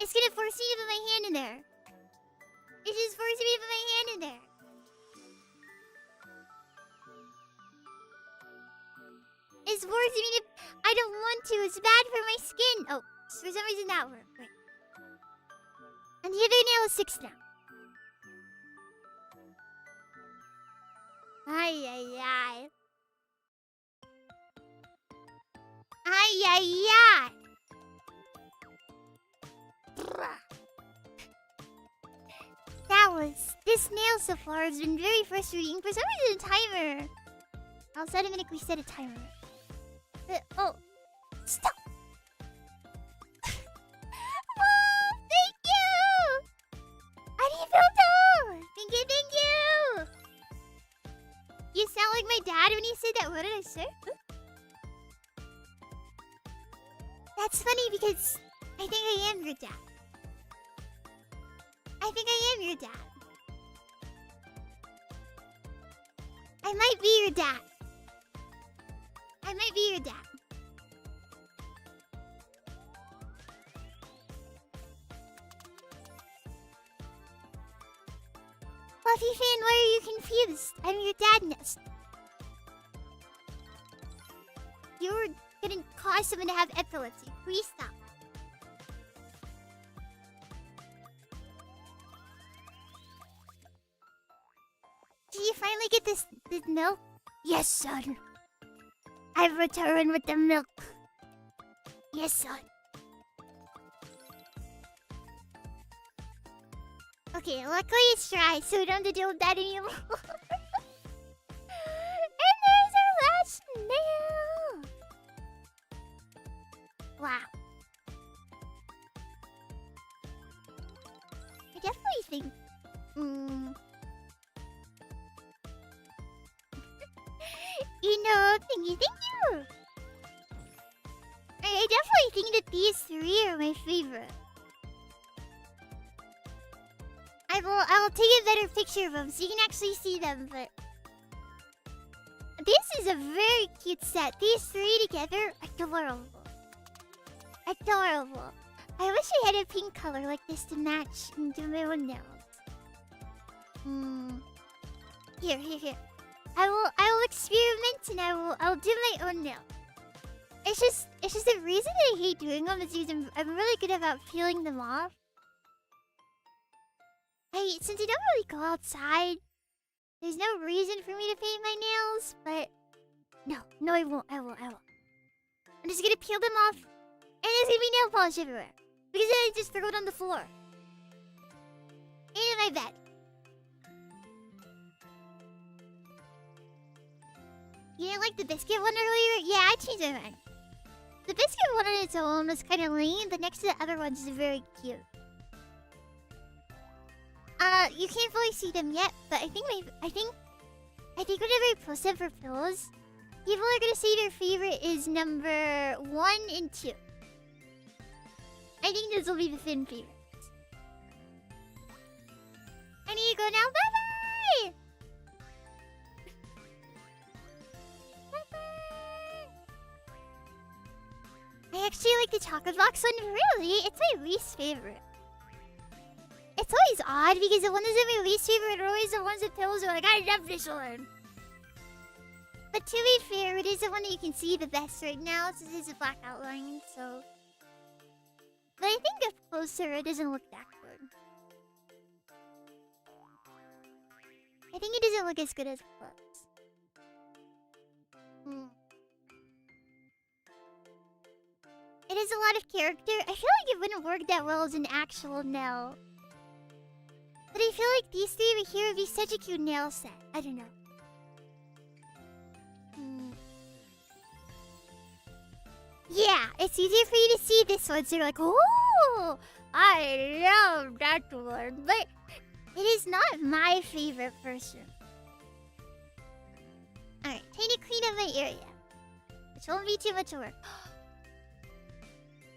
It's gonna force me to put my hand in there. It's just forcing me to put my hand in there. It's forcing me to... I don't want to. It's bad for my skin. Oh. For some reason that worked. Wait. And the other nail is 6 now. Ay, ay, ay. Ay, ay, ay. This nail so far has been very frustrating. For some reason, a timer. I'll automatically set a timer. Oh, stop! Oh, thank you! Arigato! Thank you, thank you! You sound like my dad when he said that. What did I say? That's funny because I think I am your dad. I think I am your dad. I might be your dad. I might be your dad. Buffy fan, why are you confused? I'm your dadness. You're gonna cause someone to have epilepsy. Please stop. Did you finally get this milk? Yes, son. I've returned with the milk. Yes, son. Okay, luckily it's dry, so we don't have to deal with that anymore. And there's our last nail. Wow. I definitely think... You know, thank you. I definitely think that these 3 are my favorite. I'll take a better picture of them so you can actually see them, but... This is a very cute set. These 3 together, adorable. Adorable. I wish I had a pink color like this to match and do my own nails. Here. I will experiment and I'll do my own nail. It's just the reason I hate doing them is because I'm really good about peeling them off. Since I don't really go outside, there's no reason for me to paint my nails, but no I won't. I'm just gonna peel them off and there's gonna be nail polish everywhere. Because then I just throw it on the floor. And in my bed. You didn't like the biscuit one earlier? Yeah, I changed my mind. The biscuit one on its own was kind of lame, but next to the other ones is very cute. You can't fully see them yet, but I think whenever I post them for pillows, people are gonna say their favorite is number 1 and 2. I think those will be the fan favorites. I need to go now. Bye bye. I actually like the chocolate box one. Really? It's my least favorite. It's always odd because the ones that are my least favorite are always the ones that pillows are like, I love this one. But to be fair, it is the one that you can see the best right now since it's a black outline, so... But I think up closer, it doesn't look that good. I think it doesn't look as good as close. It has a lot of character. I feel like it wouldn't work that well as an actual nail. But I feel like these 3 over here would be such a cute nail set. I don't know. Yeah, it's easier for you to see this one, so you're like, oh, I love that one. But it is not my favorite person. Alright, time to clean up my area. Which won't be too much work.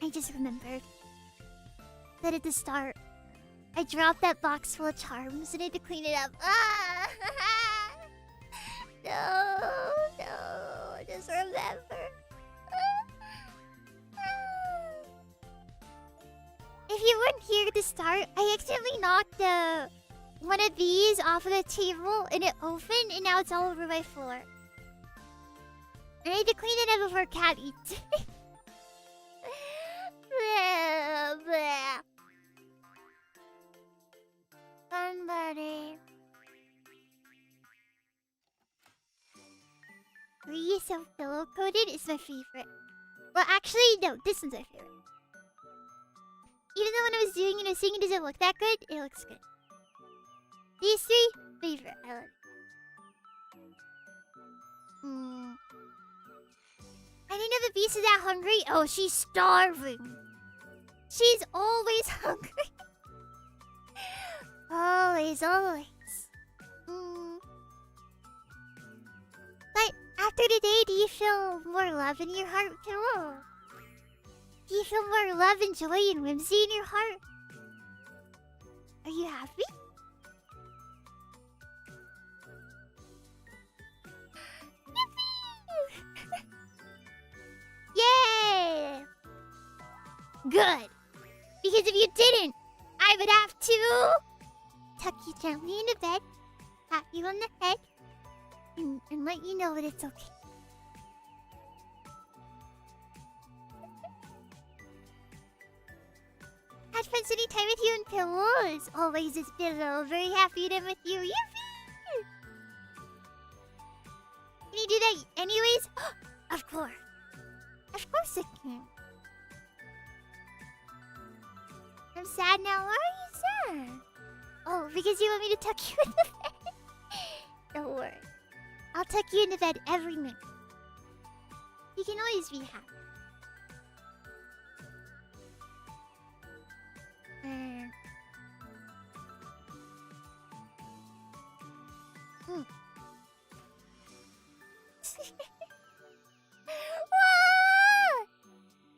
I just remembered that at the start, I dropped that box full of charms and I had to clean it up. Ah! No, just remember. If you weren't here at the start, I accidentally knocked one of these off of the table and it opened and now it's all over my floor. And I had to clean it up before Cat eats it. Bleh. Fun buddy. Free self-pillow coated is my favorite. Well, actually, no, this one's my favorite. Even though when I was doing it, I was saying it doesn't look that good, it looks good. These three, favorite. I love it. I didn't know the beast is that hungry. Oh, she's starving. She's always hungry. Always, always. But after today, do you feel more love in your heart, Pillow? Do you feel more love and joy and whimsy in your heart? Are you happy? Yay! Good. Because if you didn't, I would have to tuck you gently into bed, pat you on the head, and let you know that it's okay. Had fun spending time with you and Pillows. Always is Pillow. Very happy to be with you. Yippee! Can you do that anyways? Of course. Of course I can. I'm sad now. Why are you sad? Oh, because you want me to tuck you in the bed. Don't worry. I'll tuck you in the bed every minute. You can always be happy.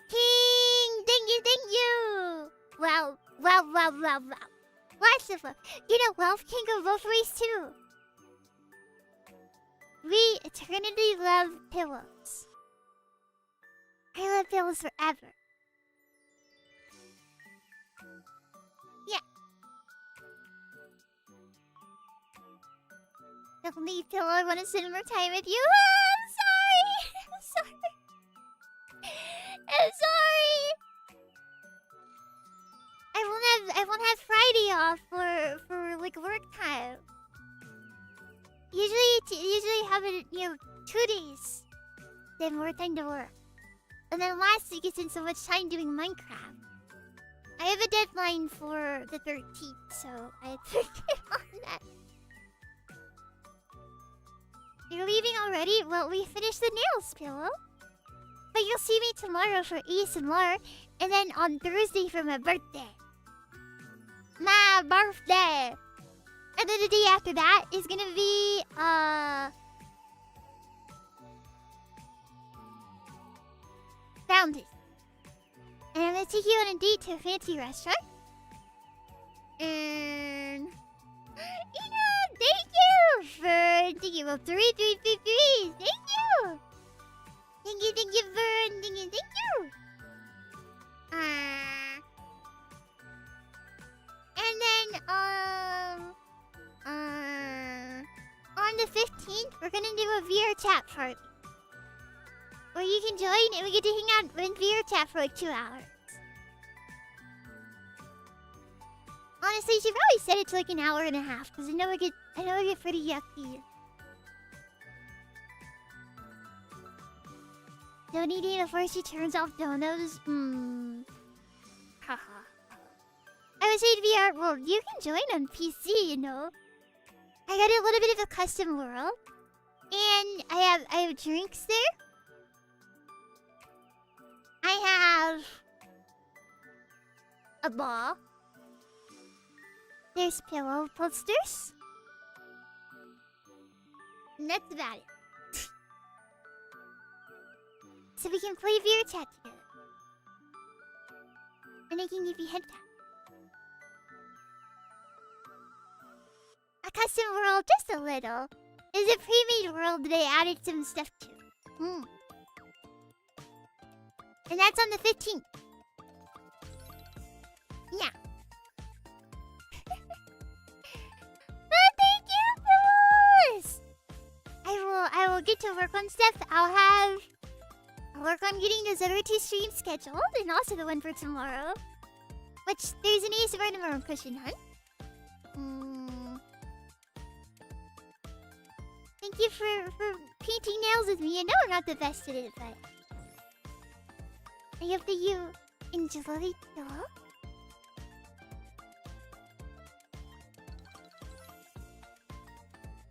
King! Thank you! Wow. Lots of love. You know, wealth can go both ways too. We eternally love pillows. I love pillows forever. Yeah. Don't leave, Pillow. I want to spend more time with you. I'm sorry. I'm sorry. I won't have Friday off for like work time. Usually have it, 2 days. Then more time to work. And then last week I spent so much time doing Minecraft. I have a deadline for the 13th, so I had to get on that. You're leaving already? Well, we finished the nails, Pillow. But you'll see me tomorrow for ASMR, and then on Thursday for my birthday. My birthday! And then the day after that is gonna be, Valentines. And I'm gonna take you on a date to a fancy restaurant. And... thank you for 3. Thank you! Thank you, Vern. Thank you. And then, on the 15th, we're gonna do a VR chat party. Where you can join and we get to hang out in VR chat for like 2 hours. Honestly, you should probably set it to like an hour and a half, because I know it get pretty yucky. Donating before she turns off donos? Haha. I would say VR, well, you can join on PC, you know. I got a little bit of a custom world. And I have drinks there. I have a ball. There's pillow posters. And that's about it. So we can play VR chat together. And I can give you head tap. A custom world, just a little. It's a pre-made world that I added some stuff to. And that's on the 15th. Yeah. But thank you, Phyllis! I will get to work on stuff. I'll work on getting the Zero 2 stream scheduled and also the one for tomorrow. Which, there's an ASMR number on Cushion Hunt. Thank you for painting nails with me. I know I'm not the best at it, but I hope that you enjoy it though.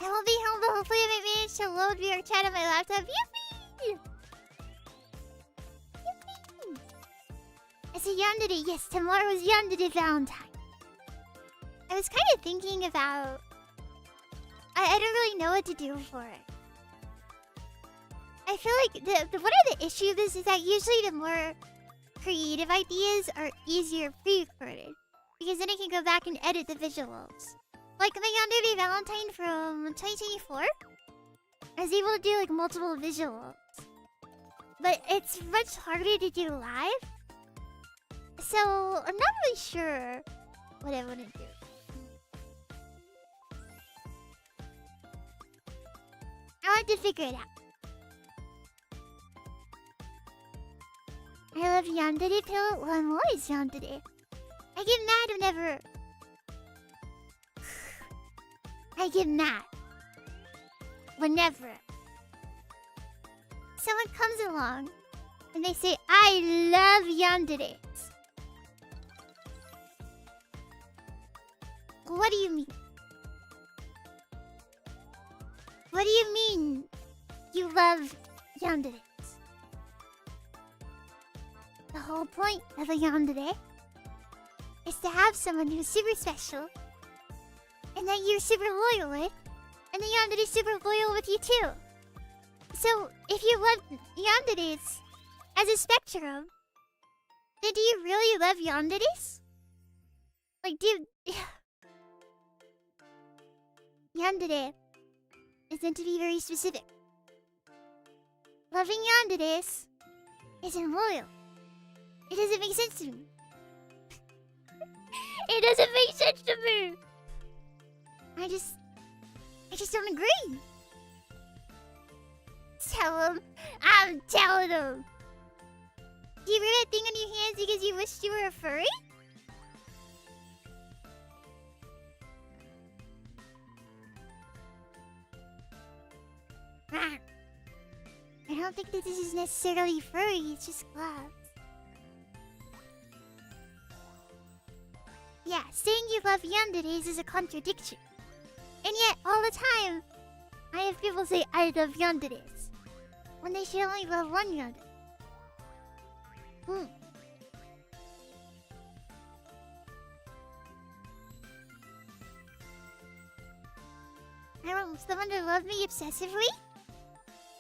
I will be home, but hopefully I might manage to load VR chat on my laptop. Yippee! Yippee! I said yandere. Yes, tomorrow is yandere Valentine. I was kind of thinking about... I don't really know what to do for it. I feel like one of the issues is that usually the more creative ideas are easier pre-recorded. Because then I can go back and edit the visuals. Like my Yandere Valentine from 2024, I was able to do like multiple visuals. But it's much harder to do live. So I'm not really sure what I want to do. I want to figure it out. I love yandere pillow. Well, I'm always yandere. I get mad whenever... I get mad. Whenever someone comes along and they say, I love yanderes. What do you mean? What do you mean you love yanderes? The whole point of a yandere is to have someone who's super special and that you're super loyal with, and the yandere's super loyal with you too. So, if you love yanderes as a spectrum, then do you really love yanderes? Like, yandere is meant to be very specific. Loving yanderes isn't loyal. It doesn't make sense to me. It doesn't make sense to me. I just don't agree. Tell him. I'm telling him. Do you wear that thing on your hands because you wished you were a furry? I don't think that this is necessarily furry, it's just gloves. Yeah, saying you love yanderes is a contradiction. And yet, all the time, I have people say I love yanderes when they should only love one yandere. I want someone to love me obsessively?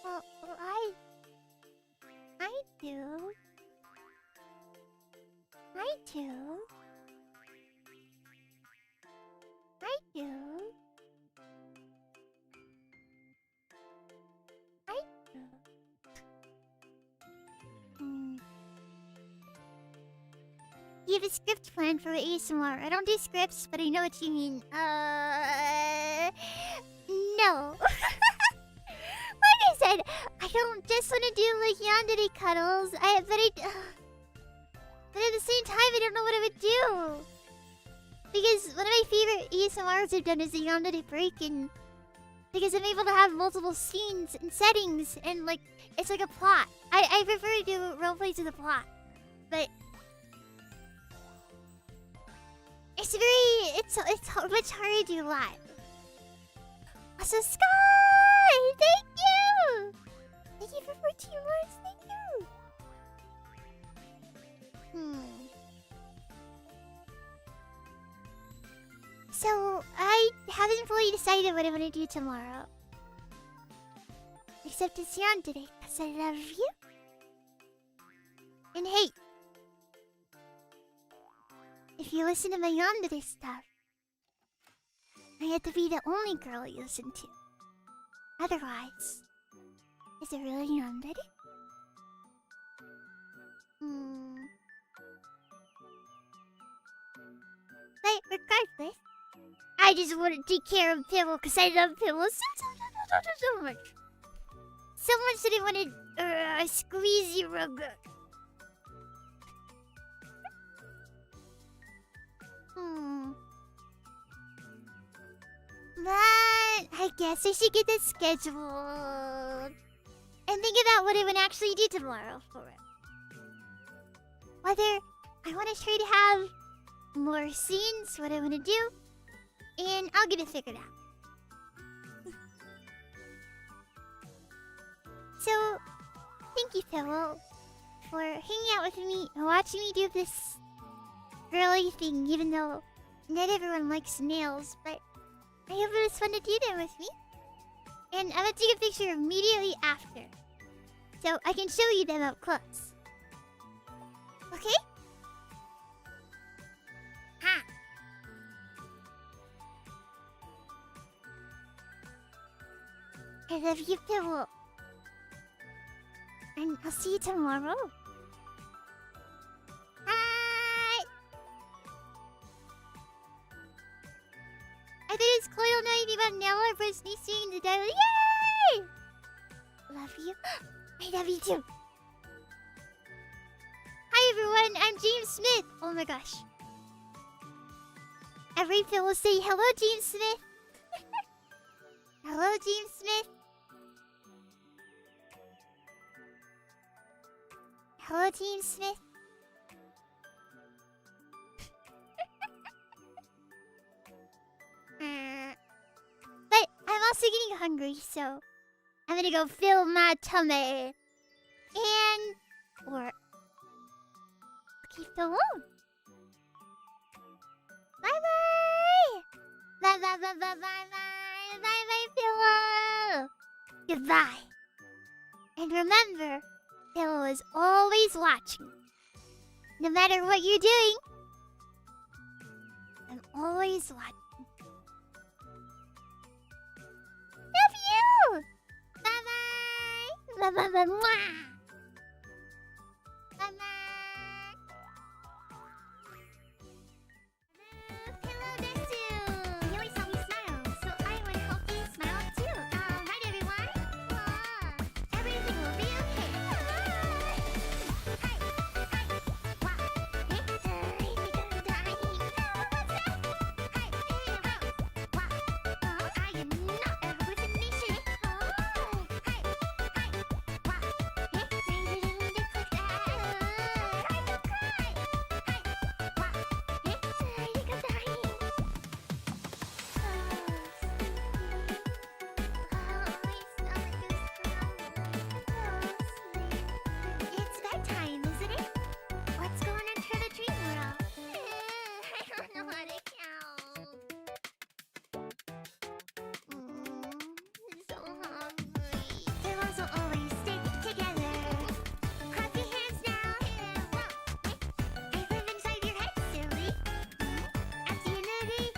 Well, I do. I do. I do. I do. You have a script plan for ASMR. I don't do scripts, but I know what you mean. No. Like I said, I don't just want to do like yandere cuddles. But at the same time, I don't know what I would do. Because one of my favorite ASMRs I've done is the yandere break, and because I'm able to have multiple scenes and settings, and like it's like a plot. I prefer to do roleplays with a plot, but it's much harder to do live. Also, Sky, thank you. Thank you for 14 months. Thank you. So, I haven't fully decided what I'm gonna do tomorrow. Except it's yandere, because I love you. And hey, if you listen to my yandere stuff, I have to be the only girl you listen to. Otherwise, is it really yandere? But regardless, I just want to take care of Pillow because I love Pillow so much. So much that I wanted a squeezy rug. But I guess I should get this scheduled. And think about what I would actually do tomorrow for it. Whether I want to try to have more scenes, what I want to do, and I'll get it figured out. So, thank you, Pillow, for hanging out with me and watching me do this girly thing, even though not everyone likes nails, but I hope it was fun to do them with me. And I'm gonna take a picture immediately after, so I can show you them up close. Okay? Ha! I love you, Pillow. And I'll see you tomorrow. Hi! I did his coil know anything about nail art, but it's me seeing the dial. Yay! Love you. I love you too. Hi everyone, I'm James Smith. Oh my gosh. Every Phil will say hello, James Smith. Hello, James Smith. Hello, James Smith. But I'm also getting hungry, so I'm gonna go fill my tummy. And okay, Phil won't. Bye bye. Bye bye bye bye bye bye bye bye, Pillow. Goodbye. And remember, Pillow is always watching. No matter what you're doing, I'm always watching. Love you. Bye bye. Bye bye bye. Mwah.